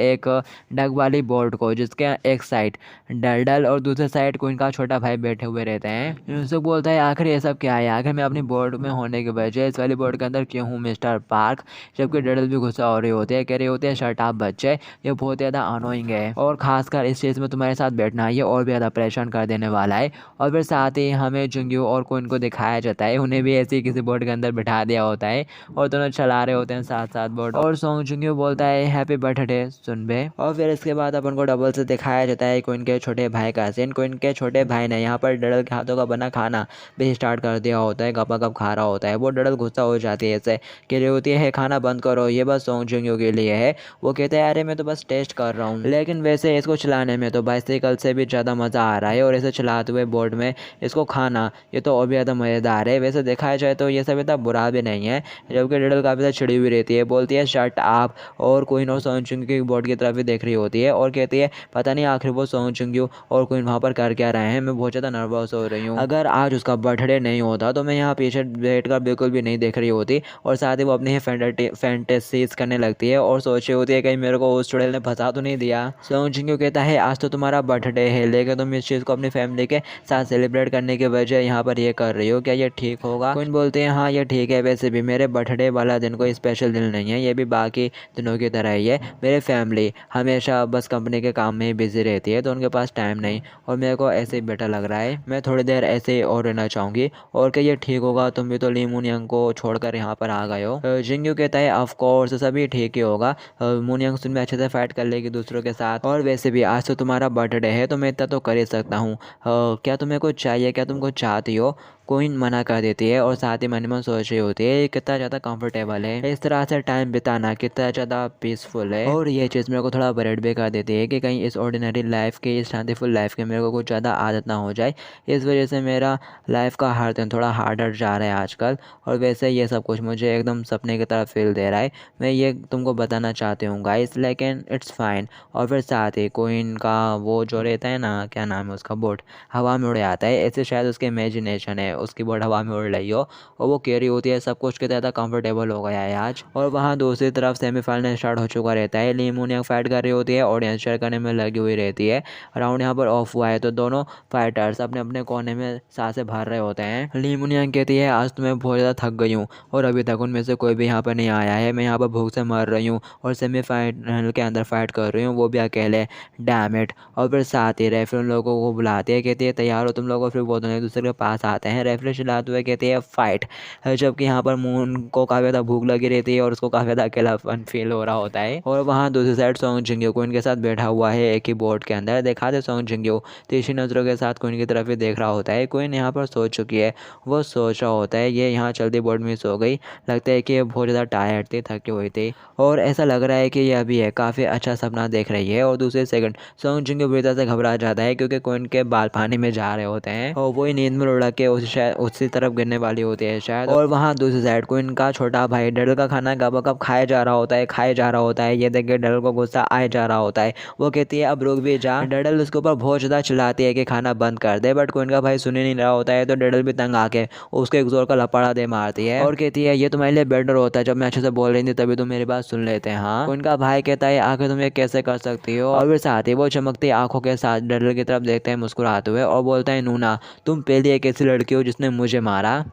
एक डग वाली बोर्ड को जिसके एक साइड डल और दूसरे साइड को इनका छोटा भाई बैठे हुए रहते हैं। यूसुफ बोलता है आखिर ये सब क्या है आखिर मैं अपनी बोर्ड में होने की वजह इस वाली बोर्ड के अंदर क्यों हूँ मिस्टर पार्क। जबकि डडल भी गुस्सा हो रही होती है, कह रही होती है शट अप बच्चे, ये बहुत ज़्यादा अनोइंग है और खासकर इस चीज़ में तुम्हारे साथ बैठना ये और भी ज़्यादा परेशान कर देने वाला है। और फिर साथ ही हमें जुंगयू और कोइन को दिखाया जाता है, उन्हें भी ऐसे ही किसी बोर्ड के अंदर बिठा दिया होता है और दोनों चला रहे होते हैं साथ साथ बोर्ड। और सॉन्ग जुंगयू बोलता है हैप्पी बर्थडे सुनबे। और फिर इसके बाद अपन को डबल से दिखाया जाता है कोइन के छोटे भाई का सीन। कोइन के छोटे भाई ने यहाँ पर डडल के हाथों का बना खाना भी स्टार्ट कर दिया होता है, गपा गप खा रहा होता है। वो डडल गुस्सा हो जाती है, ऐसे कह रही होती है खाना बंद करो, ये बस सॉन्ग जुंगयू के लिए है। वो कहते हैं अरे मैं तो बस टेस्ट कर रहा हूँ। लेकिन वैसे इसको चलाने में तो बाइसिकल से भी ज़्यादा मज़ा आ रहा है और इसे चलाते हुए बोर्ड में इसको खाना ये तो और भी ज़्यादा मज़ेदार है। वैसे देखा जाए तो ये सब इतना बुरा भी नहीं है। जबकि डडल काफ़ी ज़्यादा चिड़ी हुई रहती है, बोलती है शट आप, और कोइन और सॉन्ग जुंगयू की बोर्ड की तरफ भी देख रही होती है और कहती है पता नहीं आखिर वो सॉन्ग जुंगयू और कोइन वहाँ पर कर क्या रहे हैं, मैं बहुत ज़्यादा नर्वस हो रही हूँ। अगर आज उसका बर्थडे नहीं होता तो मैं यहाँ पीछे बैठ कर बिल्कुल भी नहीं देख रही होती। और साथ ही वो अपनी फैंटेसीज करने लगती है और सोच रही होती है कहीं मेरे को उस चुड़ैल ने फंसा तो नहीं दिया। सॉन्ग जुंगयू कहता है आज तो तुम्हारा बर्थडे है, लेकिन तुम इस चीज़ को अपनी फैमिली के साथ सेलिब्रेट करने के वजह यहाँ पर ये कर रही हो, क्या ये ठीक होगा। कोइन बोलते हैं हाँ ये ठीक है, वैसे भी मेरे बर्थडे वाला दिन कोई स्पेशल दिन नहीं है, ये भी बाकी दिनों की तरह ही है। मेरे फैमिली हमेशा बस कंपनी के काम में ही बिजी रहती है तो उनके पास टाइम नहीं, और मेरे को ऐसे ही बेटर लग रहा है, मैं थोड़ी देर ऐसे ही और रहना चाहूँगी। और क्या ये ठीक होगा, तुम भी तो ली मूनियंग को छोड़कर यहाँ पर आ गए हो। जिंगयू कहता है ऑफ कोर्स सभी ठीक ही होगा, मूनियंग सुन में अच्छे से फाइट कर लेगी दूसरों के साथ, और वैसे भी आज तो तुम्हारा बर्थडे है तो मैं इतना तो कर ही सकता हूँ। क्या तुम्हें कुछ चाहिए, क्या तुम कुछ चाहती हो। कोइन मना कर देती है और साथ ही मन में सोच रही होती है कितना ज़्यादा कंफर्टेबल है, इस तरह से टाइम बिताना कितना ज़्यादा पीसफुल है। और ये चीज़ मेरे को थोड़ा वरीड भी कर देती है कि कहीं इस ऑर्डिनरी लाइफ के, इस शांतिफुल लाइफ के मेरे को कुछ ज़्यादा आदत ना हो जाए। इस वजह से मेरा लाइफ का हर दिन थोड़ा हार्डर जा रहा है आजकल, और वैसे ये सब कुछ मुझे एकदम सपने की तरह फील दे रहा है। मैं ये तुमको बताना चाहती हूँ गाइस, लेकिन इट्स फाइन। और फिर साथ ही कोइन का वो जो रहता है ना, क्या नाम है उसका, बोट हवा में उड़ जाता है, ऐसे शायद उसकी इमेजिनेशन है, उसकी बोट हवा में उड़ रही हो और वो कह रही होती है सब कुछ कितना ज़्यादा कंफर्टेबल हो गया है आज। और वहाँ दूसरी तरफ सेमीफाइनल स्टार्ट हो चुका रहता है, ली मूनियंग फाइट कर रही होती है, ऑडियंस शेयर करने में लगी हुई रहती है। राउंड यहाँ पर ऑफ हुआ है तो दोनों फाइटर्स अपने अपने कोने में सांसें भर रहे होते हैं। ली मूनियंग कहती है आज तो मैं बहुत ज़्यादा थक गई हूँ और अभी तक उनमें से कोई भी यहाँ पर नहीं आया है, मैं यहाँ पर भूख से मर रही हूँ और सेमीफाइनल के अंदर फाइट कर रही हूँ, वो भी अकेले, डैम इट। और फिर साथ ही रेफरी उन लोगों को बुलाती है, कहती है तैयार हो तुम लोग, और फिर वो दोनों एक दूसरे के पास आते हैं, रेफरी चिल्लाते हुए कहती है फाइट। जबकि यहाँ पर मून को काफ़ी ज़्यादा भूख लगी रहती है और उसको काफ़ी ज़्यादा अकेलापन फील हो रहा होता है। और वहाँ दूसरी साइड सॉन्ग जुंगयू कोइन के साथ बैठा हुआ है एक ही बोर्ड के अंदर। दिखाते सॉन्ग जुंगयू तीसरी नज़रों के साथ कोइन की तरफ ही देख रहा होता है। कोइन यहाँ पर सो चुकी है, वो सोच रहा होता है ये यहाँ चलती बोर्ड में सो गई, लगता है कि ये बहुत ज़्यादा टायर्ड थी, थकी हुई थी, और ऐसा लग रहा है कि ये अभी है काफ़ी अच्छा सपना देख रही है। और दूसरे सेकंड सॉन्ग जुंगयू बुरी तरह से घबरा जाता है क्योंकि कोइन के बाल पानी में जा रहे होते हैं और वही नींद में उड़ा के उसी तरफ गिरने वाली होती है शायद। और वहाँ दूसरी साइड कोइन का छोटा भाई डडल का खाना गप खाए जा रहा होता है। ये देख के डडल को गुस्सा आए जा रहा होता है, वो कहती है अब रुक भी जा। डडल उसके ऊपर बहुत ज़्यादा चिल्लाती है कि खाना बंद कर दे, बट कोइन का भाई सुन ही नहीं रहा होता है तो डडल भी तंग आके उसको एक जोर का लपड़ा दे मारती है और कहती है ये तुम्हारे लिए बेटर होता है, जब मैं अच्छे से बोल रही थी तभी तुम मेरी बात सुन लेते हैं। हाँ, कोइन का भाई कहता है आखिर तुम ये कैसे कर सकती हो। और फिर साथ ही वो चमकती आंखों के साथ डडल की तरफ देखते हैं मुस्कुराते हुए और बोलता है नूना तुम पहली एक ऐसी लड़की हो जिसने मुझे मारा।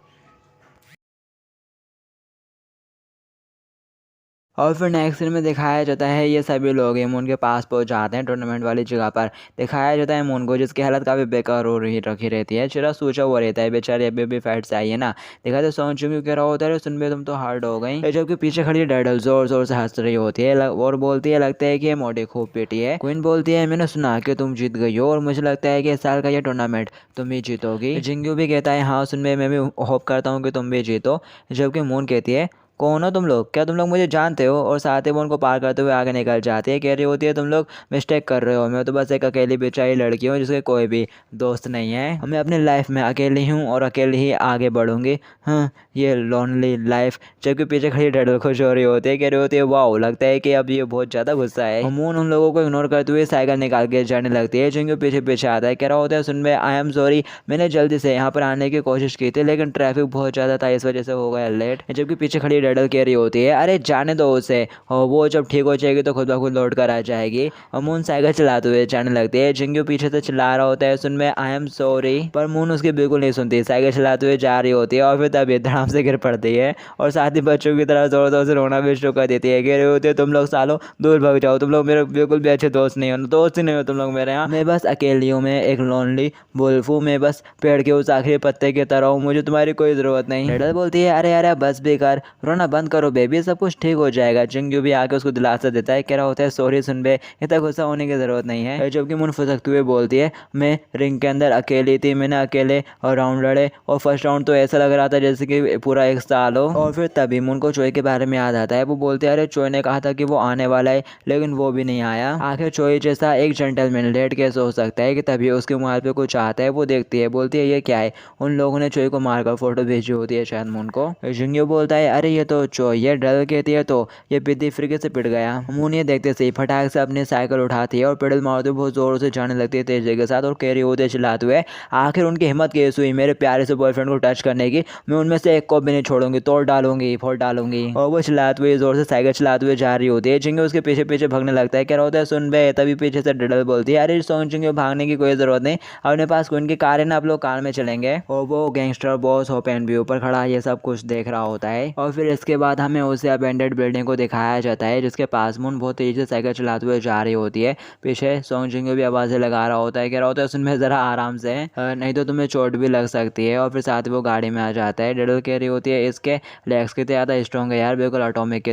और फिर नेक्स्ट सीन में दिखाया जाता है ये सभी लोग मून के पास पहुंच जाते हैं टूर्नामेंट वाली जगह पर। दिखाया जाता है मून को जिसकी हालत काफ़ी बेकार हो रही रखी रहती है, चेहरा सूझा हुआ रहता है, बेचारे अभी भी फैट से आई है ना। दिखाते हैं सॉन्ग जुंगयू कह रहा होता है सुन बे तुम तो हार्ड हो गई, जबकि पीछे खड़ी डडल जोर जोर से हंस रही होती है और बोलती है लगता है कि ये मोटी खूब पीटी है। क्वीन बोलती है मैंने सुना कि तुम जीत गई हो और मुझे लगता है कि इस साल का ये टूर्नामेंट तुम ही जीतोगी। जिंगयू भी कहता है हाँ सुन बे मैं भी होप करता हूँ कि तुम भी जीतो, जबकि मून कहती है कौन हो तुम लोग, क्या तुम लोग मुझे जानते हो। और साथ ही वो उनको पार करते हुए आगे निकल जाती है, कह रही होती है तुम लोग मिस्टेक कर रहे हो, मैं तो बस एक अकेली बेचारी लड़की हूँ जिसके कोई भी दोस्त नहीं है, मैं अपनी लाइफ में अकेली हूँ और अकेली ही आगे बढ़ूंगी। हाँ ये लोनली लाइफ। जबकि पीछे खड़ी डडल खुश हो रही होती है, कह रही होती है वाओ लगता है कि अब ये बहुत ज़्यादा गुस्सा है। मून उन लोगों को इग्नोर करते हुए साइकिल निकाल के जाने लगती है, जिनके पीछे पीछे आता है, कह रहा होता है सुन में आई एम सॉरी मैंने जल्दी से यहाँ पर आने की कोशिश की थी लेकिन ट्रैफिक बहुत ज़्यादा था इस वजह से हो गया लेट। जबकि पीछे खड़ी डडल कह रही होती है अरे जाने दो उसे, और वो जब ठीक हो जाएगी तो खुद ब खुद लौट कर आ जाएगी। और मून साइकिल चलाते हुए जाने लगती है। जिंगू पीछे से चिल्ला रहा होता है सुन में आई एम सॉरी, पर मून उसकी बिल्कुल नहीं सुनती, साइकिल चलाते हुए जा रही होती है और फिर तभी धड़ाम से गिर पड़ती है और साथ ही बच्चों की तरह जोर जोर से रोना भी शुरू कर देती है। कह रही होती है तुम लोग सालों दूर भाग जाओ, तुम लोग मेरे बिल्कुल भी अच्छे दोस्त नहीं हो, दोस्त ही नहीं हो तुम लोग मेरे यहाँ, मैं बस अकेली हूँ, मैं एक लोनली वुल्फ हूँ, मैं बस पेड़ के उस आखिरी पत्ते की तरह हूँ, मुझे तुम्हारी कोई ज़रूरत नहीं। डडल बोलती है अरे अरे बस भी कर, रोना बंद करो बेबी, सब कुछ ठीक हो जाएगा। जिंगू भी आके उसको दिलासा देता है, कह रहा होता है सॉरी सुन बे, इतना गुस्सा होने की ज़रूरत नहीं है। जबकि मुन फुसकते हुए बोलती है मैं रिंग के अंदर अकेली थी, मैंने अकेले और राउंड लड़े और फर्स्ट राउंड तो ऐसा लग रहा था जैसे कि पूरा एक साल हो। और फिर तभी मुन को चोई के बारे में याद आता है। वो बोलते हैं अरे चोई ने कहा था कि वो आने वाला है लेकिन वो भी नहीं आया। आखिर चोई जैसा एक जेंटलमैन लेट कैसे हो सकता है कि तभी उसके मोबाइल पे कुछ आता है। वो देखती है, बोलती है ये क्या है, उन लोगों ने चोई को मारकर फोटो भेजी होती है शायद मुन को। जिंगू बोलता है अरे ये तो चोई है। डडल कहती है तो ये बिद्दी फ्रिके से पिट गया। मुन ये देखते से फटाक से अपनी साइकिल उठाती है और पेडल मारते हुए बहुत जोरों से जाने लगती है तेजी के साथ और कह रही होती है चिल्लाते हुए आखिर उनकी हिम्मत कैसे हुई मेरे प्यारे से बॉयफ्रेंड को टच करने की, मैं उनमें से एक को भी नहीं छोड़ूंगी, तोड़ डालूंगी, फोड़ डालूंगी। और वो चिल्लाते हुए जोर से साइकिल चलाते हुए जा रही होती है। जिंगू उसके पीछे पीछे भागने लगता है, कह रहा होता है सुन बे, तभी पीछे से डडल बोलती है अरे सोन जिंगू भागने की कोई जरूरत नहीं, अपने पास उनकी कार है ना, आप लोग कार में चलेंगे। और वो गैंगस्टर बॉस ओपन व्यू पर खड़ा ये सब कुछ देख रहा होता है। और फिर इसके बाद हमें उसे अबेंडेड बिल्डिंग को दिखाया जाता है जिसके पास मुन बहुत तेजी से साइकिल चलाते हुए जा रही होती है। पीछे सोंग जिंगू भी आवाजें लगा रहा होता है, कह रहा होता है सुन जरा आराम से, नहीं तो तुम्हें चोट भी लग सकती है। और फिर साथ ही वो गाड़ी में आ जाता है। डडल कह रही होती है इसके लेग्स कितने ज़्यादा स्ट्रॉन्ग है यार, बिल्कुल अटोमिक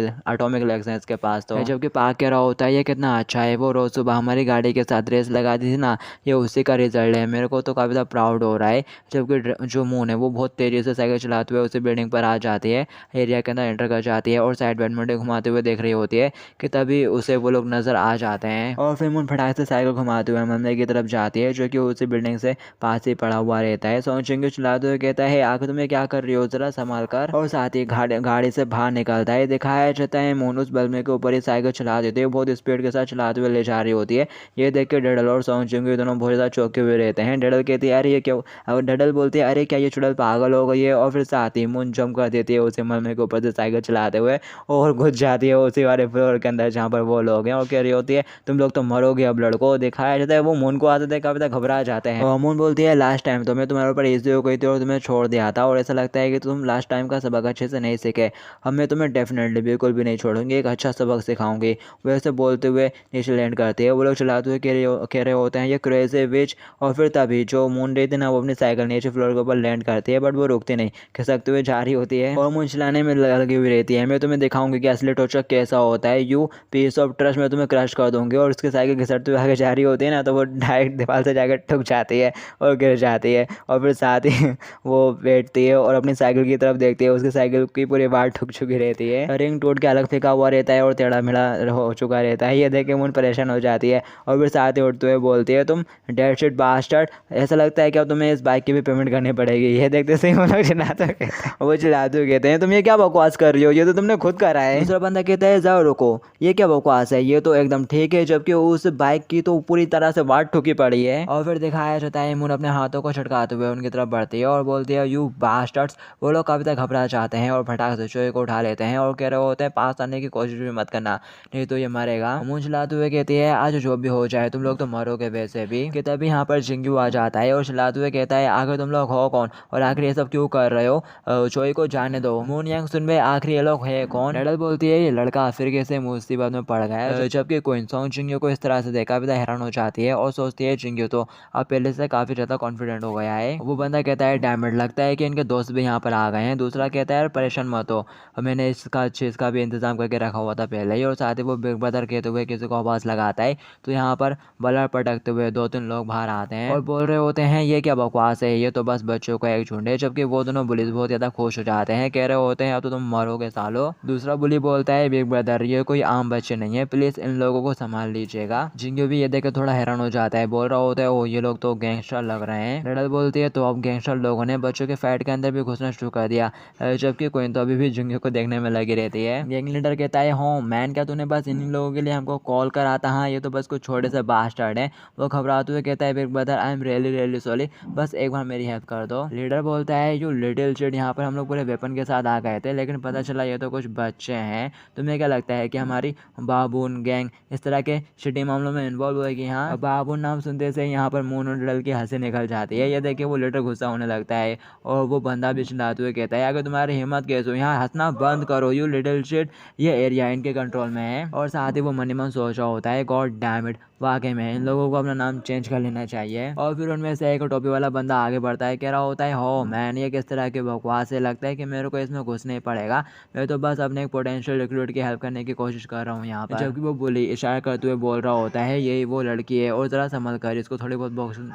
लेग्स हैं इसके पास तो। जबकि पाक कह रहा होता है ये कितना अच्छा है, वो रोज़ सुबह हमारी गाड़ी के साथ रेस लगा दी थी ना, ये उसी का रिजल्ट है, मेरे को तो काफ़ी ज़्यादा प्राउड हो रहा है। जबकि जो मून है वो बहुत तेज़ी से साइकिल चलाते हुए उसी बिल्डिंग पर आ जाती है, एरिया के अंदर एंटर कर जाती है और साइड बैडमिंटन घुमाते हुए देख रही होती है कि तभी उसे वो लोग नज़र आ जाते हैं। और फिर मून फटाक से साइकिल घुमाते हुए मंदिर की तरफ जाती है जो कि उसी बिल्डिंग से पास ही पड़ा हुआ रहता है। सोन चिंगू चलाते हुए कहता है आखिर तुम्हें क्या कर रही हो, जरा संभाल कर। और साथ ही गाड़ी से बाहर निकलता है। दिखाया जाता है मून उस बल्ब के ऊपर ही साइकिल चला देते हैं, बहुत स्पीड के साथ चलाते हुए ले जा रही होती है। ये देख के डडल और सोन चिंगू दोनों बहुत ज़्यादा चौंके हुए रहते हैं। डडल कहती है अरे ये क्या, और डडल बोलती है अरे क्या ये चुड़ैल पागल हो गई है। और फिर साथ ही मून जंप कर देती है उसे मलमे के ऊपर से साइकिल चलाते हुए और घुस जाती है उसी वाले फ्लोर के अंदर जहाँ पर वो लोग हैं और कह रही होती है तुम लोग तो मरोगे अब लड़को। दिखाया जाता है वो मून को आते थे काफी तक घबरा जाते हैं और मून बोलती है लास्ट टाइम तो मैं तुम्हारे ऊपर ईजी हो गई थी और तुम्हें छोड़ दिया था और ऐसा लगता है कि तुम लास्ट टाइम का सबक अच्छे से नहीं सीखे, अब मैं तुम्हें डेफिनेटली बिल्कुल भी नहीं छोड़ूंगी, एक अच्छा सबक सिखाऊंगी। वैसे बोलते हुए नीचे लैंड करती है। वो लोग चलाते हुए कह रहे होते हैं ये क्रेजी विच। और फिर तभी जो मून रही थी ना वो अपनी साइकिल नीचे फ्लोर के ऊपर लैंड करती है बट वो रुकती नहीं, खिसकते हुए जा रही होती है और मून चलाने में लगी हुई रहती है। मैं तुम्हें दिखाऊंगी कि असली टोचर कैसा होता है, यू पीस ऑफ ट्रस्ट, मैं तुम्हें क्रश कर दूंगी। और उसकी साइकिल घिसटते हुए आगे जा रही होती है ना तो वो डायरेक्ट दीवार से जाकर ठुक जाती है और गिर जाती है। और फिर साथ ही वो बैठती है और अपनी साइकिल की तरफ देखती है, उसकी साइकिल की पूरी बार ठुक चुकी रहती है, रिंग टूट के अलग फेंका हुआ रहता है और टेढ़ा मेढ़ा हो चुका रहता है। ये देख के मून परेशान हो जाती है और फिर साथ ही उठते हुए बोलती है तुम डेड शिट बास्टर्ड, ऐसा लगता है कि अब तुम्हें इस बाइक की भी पेमेंट करनी पड़ेगी। ये देखते से ही वो लोग चिल्लाते हुए वो चिल्लाते हुए कहते हैं तुम ये क्या बकवास कर रही हो, ये तो तुमने खुद करा है। दूसरा बंदा कहता है जाओ रुको, ये क्या बकवास है, ये तो एकदम ठीक है, जबकि उस बाइक की तो पूरी तरह से वाट ठुकी पड़ी है। और फिर दिखाया जाता है मून अपने हाथों को छटकाते हुए उनकी तरफ बढ़ती है और बोलती है यू बास्टर्ड्स। वो लोग काफी तक घबरा जाते हैं और फटाक से चोई को उठा लेते हैं और कह रहे होते हैं पास आने की कोशिश भी मत करना नहीं तो ये मरेगा। मून चिल्लाते हुए कहती है आज जो भी हो जाए तुम लोग तो मरोगे वैसे भी। कि तभी यहाँ पर जिंगू आ जाता है और चिल्लाते हुए कहता है आखिर तुम लोग हो कौन और आखिर ये सब क्यों कर रहे हो, चोई को जाने दो। मून यंग सुन में आखिर ये लोग है कौन। डडल बोलती है ये लड़का फिर कैसे मुसीबत में पड़ गया। जबकि क्वीन सोंग जिंगू को इस तरह से देखा भी हैरान हो जाती है और सोचती है जिंगू तो अब पहले से काफी ज्यादा कॉन्फिडेंट हो गया है। वो बंदा कहता है डैमेज, लगता है कि इनके दोस्त भी यहाँ पर आ गए हैं। दूसरा कहता है परेशान मत हो, मैंने इसका चीज का भी इंतजाम करके रखा हुआ था पहले ही। और साथ ही वो बिग ब्रदर कहते हुए किसी को आवाज लगाता है तो यहाँ पर बलर पटकते हुए 2-3 लोग बाहर आते हैं और बोल रहे होते हैं ये क्या बकवास है, ये तो बस बच्चों का एक झुंड है। जबकि वो दोनों बुलीज बहुत ज्यादा खुश हो जाते हैं, कह रहे होते हैं अब तो तुम मरोगे सालो। दूसरा बुली बोलता है बिग ब्रदर ये कोई आम बच्चे नहीं है, प्लीज इन लोगों को संभाल लीजिएगा। जिंगू भी ये देख थोड़ा हैरान हो जाता है, बोल रहा होता है ओ ये लोग तो गैंगस्टर लग रहे हैं। डडल बोलती है तो अब गैंगस्टर लोगों ने बच्चों के फाइट के अंदर भी घुसना शुरू कर दिया। जबकि क्वीन तो अभी भी जिंगू को देखने में लगी रहती है। गैंग लीडर कहता है हो मैन क्या तूने बस इन लोगों के लिए हमको कॉल कर आता, हाँ ये तो बस कुछ छोटे से बास्टर्ड है। वो घबराते हुए कहता है big brother I am really sorry, बस एक बार मेरी हेल्प कर दो। लीडर बोलता है यू लिटिल चिट, यहाँ पर हम लोग पूरे वेपन के साथ आ गए थे लेकिन पता चला ये तो कुछ बच्चे हैं। तुम्हें क्या लगता है कि हमारी बाबून गैंग इस तरह के शिटी मामलों में इन्वॉल्व होगी? हाँ, बाबून नाम सुनते से यहाँ पर मून और डल की हंसी निकल जाती है। ये देखिए वो लिटर गुस्सा होने लगता है और वो बंदा भी चिल्लाते हुए कहता है अगर तुम्हारी हिम्मत कैसे हो, यहाँ हंसना बंद करो यू लिटिल शिट, ये एरिया इनके कंट्रोल में है। और साथ ही वो मन ही मन सोच रहा होता है गॉड डैम इट, वाकई में इन लोगों को अपना नाम चेंज कर लेना चाहिए। और फिर उनमें से एक टोपी वाला बंदा आगे बढ़ता है, कह रहा होता है हो मैन ये किस तरह की बकवास है, लगता है कि मेरे को इसमें घुसना ही पड़ेगा, मैं तो बस अपने एक पोटेंशियल रिक्रूट की हेल्प करने की कोशिश कर रहा हूँ यहाँ पर। जबकि वो बुली इशारा करते हुए बोल रहा होता है यही वो लड़की है और ज़रा संभल कर, इसको थोड़ी बहुत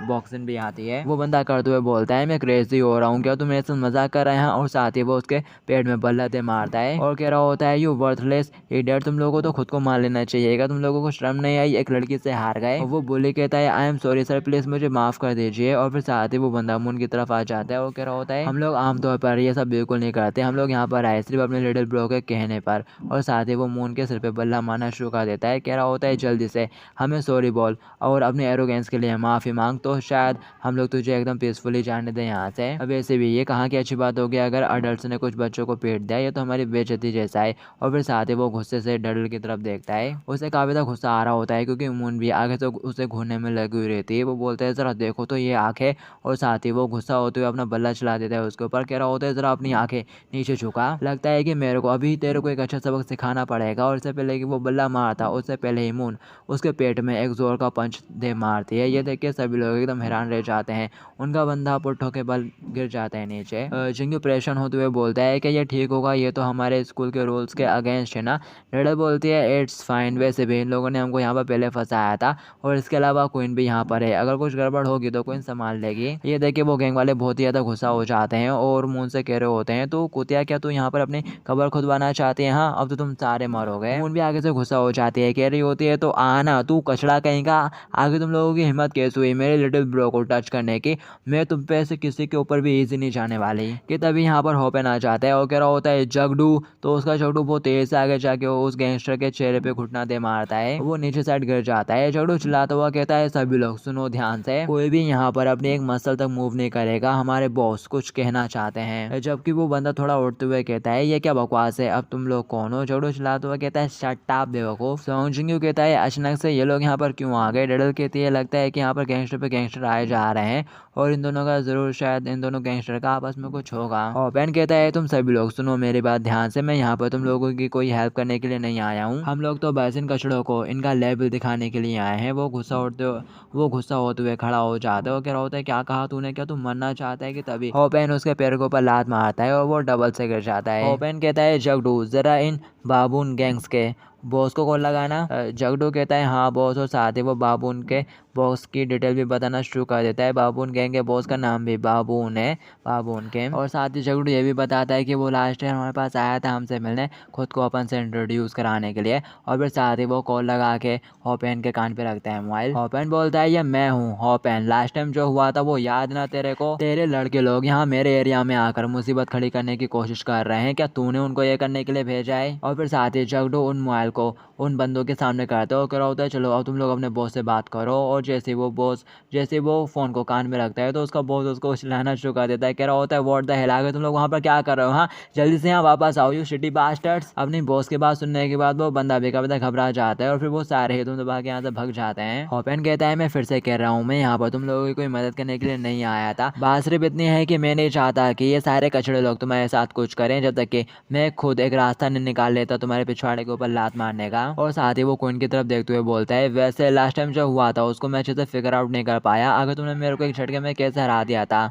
बॉक्सिंग भी आती है। वो बंदा करते हुए बोलता है मैं क्रेजी हो रहा हूँ क्या, तुम मेरे साथ मजाक कर रहे हैं? और साथ ही वो उसके पेट में बल्लतें मारता है और कह रहा होता है यू वर्थलेस इडियट, तुम लोगों को तो खुद को मार लेना चाहिए, तुम लोगों को शर्म नहीं आई, एक लड़की से हार गए। वो बुली कहता है आई एम सॉरी सर, प्लीज मुझे माफ कर दीजिए। और फिर साथ ही वो बंदा मून की तरफ आ जाता है और कह रहा होता है हम लोग आमतौर पर ये सब बिल्कुल नहीं करते, हम लोग यहाँ पर आए सिर्फ अपने लिटिल ब्रो के कहने पर। और साथ ही वो मून के सिर पे बल्ला मारना शुरू कर देता है, कह रहा होता है जल्दी से हमें सॉरी बोल और अपने एरोगेंस के लिए माफ़ी मांग, तो शायद हम लोग तुझे एकदम पीसफुली जाने दें यहाँ से। अब वैसे भी ये कहाँ की अच्छी बात होगी अगर अडल्ट ने कुछ बच्चों को पीट दिया, ये तो हमारी बेइज्जती जैसा है। और फिर साथ ही वो गुस्से से डडल की तरफ देखता है, उसे काफ़ी ज़्यादा गुस्सा आ रहा होता है क्योंकि मून भी आगे से उसे घूरने में लगी हुई रहती है। वो बोलते हैं ज़रा देखो तो ये आँखें, और साथ ही वो गुस्सा होते हुए अपना बल्ला चला देता है उसके ऊपर, कह रहा होता है ज़रा अपनी आँखें नीचे झुका, लगता है कि मेरे को अभी तेरे को एक अच्छा सबक सिखाना पड़ेगा। और इससे पहले कि वो बल्ला मारता उससे पहले ही मून उसके पेट में एक जोर का पंच दे मारती है। ये देख के सभी लोग एकदम हैरान रह जाते हैं, उनका बंदा पुट्ठों के बल गिर जाता है नीचे। जिंगू परेशान होते हुए बोलता है कि ये ठीक होगा, ये तो हमारे स्कूल के रूल्स के अगेंस्ट है ना। रेडल बोलती है इट्स फाइन, वैसे भी इन लोगों ने हमको यहाँ पर पहले फंसाया था और इसके अलावा क्वीन भी यहाँ पर है, अगर कुछ गड़बड़ होगी तो क्वीन संभाल लेगी। ये देखिए वो गैंग वाले बहुत ही ज़्यादा गुस्सा हो जाते हैं और मून से कह रहे होते हैं तो कुतिया क्या तू यहाँ पर अपनी कब्र खुदवाना चाहती है? हाँ अब तो तुम सारे मरोगे। मून भी आगे से गुस्सा हो जाती है, कह रही होती है तो आना तू कचड़ा कहीं का, आगे तुम लोगों की हिम्मत कैसे हुई मेरे लिटिल ब्रो को टच करने की, मैं तुम पे से किसी के ऊपर भी इजी नहीं जाने वाली। कि तभी यहाँ पर होपन आ जाता है और कह रहा होता है जगडू, तो उसका जगडू बहुत तेज से आगे जाके उस गैंगस्टर के चेहरे पे घुटना दे मारता है, वो नीचे साइड गिर जाता है। जगडू चिल्लाता हुआ कहता है सभी लोग सुनो ध्यान से, कोई भी यहाँ पर अपनी एक मसल तक मूव नहीं करेगा, हमारे बॉस कुछ कहना चाहते हैं। जबकि वो बंदा थोड़ा उठते हुए कहता है ये क्या बकवास है, अब तुम लोग कौन हो? जगडू चिल्लाता हुआ कहता है शट अप बेवकूफ। सोंग जिंगू कहता है अचानक से ये लोग यहाँ पर क्यों आ गए? डडल कहती है लगता है कि यहाँ पर गैंगस्टर पे गैंगस्टर आए जा रहे हैं और इन दोनों का जरूर शायद इन दोनों गैंगस्टर का आपस में कुछ होगा। और पेन कहता है तुम सभी लोग सुनो मेरी बात ध्यान से, मैं यहाँ पर तुम लोगों की कोई हेल्प करने के लिए नहीं आया हूँ, हम लोग तो बस इन कचड़ों को इनका लेवल दिखाने के लिए आए हैं। वो गुस्सा होते हुए खड़ा हो जाता है और कह रहा होता है क्या कहा तूने, क्या तू मरना चाहता है? कि तभी होपेन उसके पैर के ऊपर लात मारता है और वो डबल से गिर जाता है। होपेन कहता है जगडू जरा इन बाबून गैंग्स के बॉस को कॉल लगाना। जगडू कहता है हाँ बॉस, और साथ ही वो बाबून के बॉस की डिटेल भी बताना शुरू कर देता है। बाबून गैंग के बॉस का नाम भी बाबून है, बाबून के। और साथ ही जगडू ये भी बताता है कि वो लास्ट टाइम हमारे पास आया था हमसे मिलने, खुद को अपन से इंट्रोड्यूस कराने के लिए। और फिर साथ ही वो कॉल लगा के होपेन के कान पे रखता है मोबाइल। होपेन बोलता है ये मैं हूँ होपेन, लास्ट टाइम जो हुआ था वो याद ना तेरे को? तेरे लड़के लोग यहाँ मेरे एरिया में आकर मुसीबत खड़ी करने की कोशिश कर रहे हैं, क्या तूने उनको ये करने के लिए भेजा है? और फिर साथ ही जगडू उन मोबाइल को उन बंदों के सामने करता है और कह रहा होता है चलो अब तुम लोग अपने बॉस से बात करो। और जैसे वो फ़ोन को कान में रखता है तो उसका बॉस उसको चिल्लाना शुरू कर देता है, कह रहा होता है व्हाट द हेल, आगे तुम लोग वहाँ पर क्या कर रहे हो? हाँ जल्दी से यहाँ वापस आओ यू शिटी बास्टर्ड्स। अपनी बॉस की बात सुनने के बाद वो बंदा बेकाबदा घबरा जाता है और फिर वो सारे ही तुम दबा के यहाँ से भग जाते हैं। होपेन कहता है मैं फिर से कह रहा हूँ मैं यहाँ पर तुम लोगों की कोई मदद करने के लिए नहीं आया था, बात सिर्फ इतनी है कि मैं नहीं चाहता कि ये सारे कचड़े लोग तुम्हारे साथ कुछ करें जब तक कि मैं खुद एक रास्ता नहीं निकाल लेता तुम्हारे पिछवाड़े के ऊपर लात मारने का। और साथ ही वो क्वीन की तरफ देखते हुए बोलता है वैसे लास्ट टाइम जो हुआ था उसको मैं अच्छे से फिगर आउट नहीं कर पाया, अगर तुमने मेरे को एक झटके में कैसे हरा दिया था,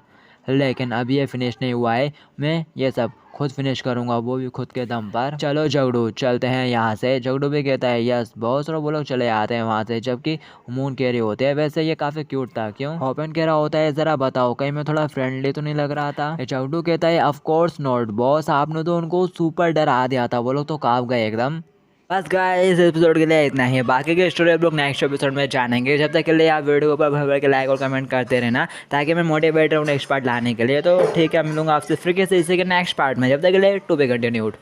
लेकिन अभी ये फिनिश नहीं हुआ है, मैं ये सब खुद फिनिश करूंगा, वो भी खुद के दम पर। चलो जगडू चलते हैं यहाँ से। जगडू भी कहता है यस बॉस, और वो लोग चले आते हैं वहाँ से। जबकि मून कह रही होते हैं वैसे ये काफी क्यूट था क्यों? होपेन कह रहा होता है जरा बताओ कहीं मैं थोड़ा फ्रेंडली तो नहीं लग रहा था? जगडू कहता है ऑफ कोर्स नॉट बॉस, आपने तो उनको सुपर डरा दिया था, वो लोग तो कांप गए एकदम। बस गाइस इस एपिसोड के लिए इतना ही है, बाकी के स्टोरी आप लोग नेक्स्ट एपिसोड में जानेंगे। जब तक के लिए आप वीडियो को भर भर के लाइक और कमेंट करते रहना ताकि मैं मोटिवेट रहूँ नेक्स्ट पार्ट लाने के लिए। तो ठीक है, मिलूंगा आपसे फिर किसी के नेक्स्ट पार्ट में, जब तक के लिए टू बी कंटिन्यूड।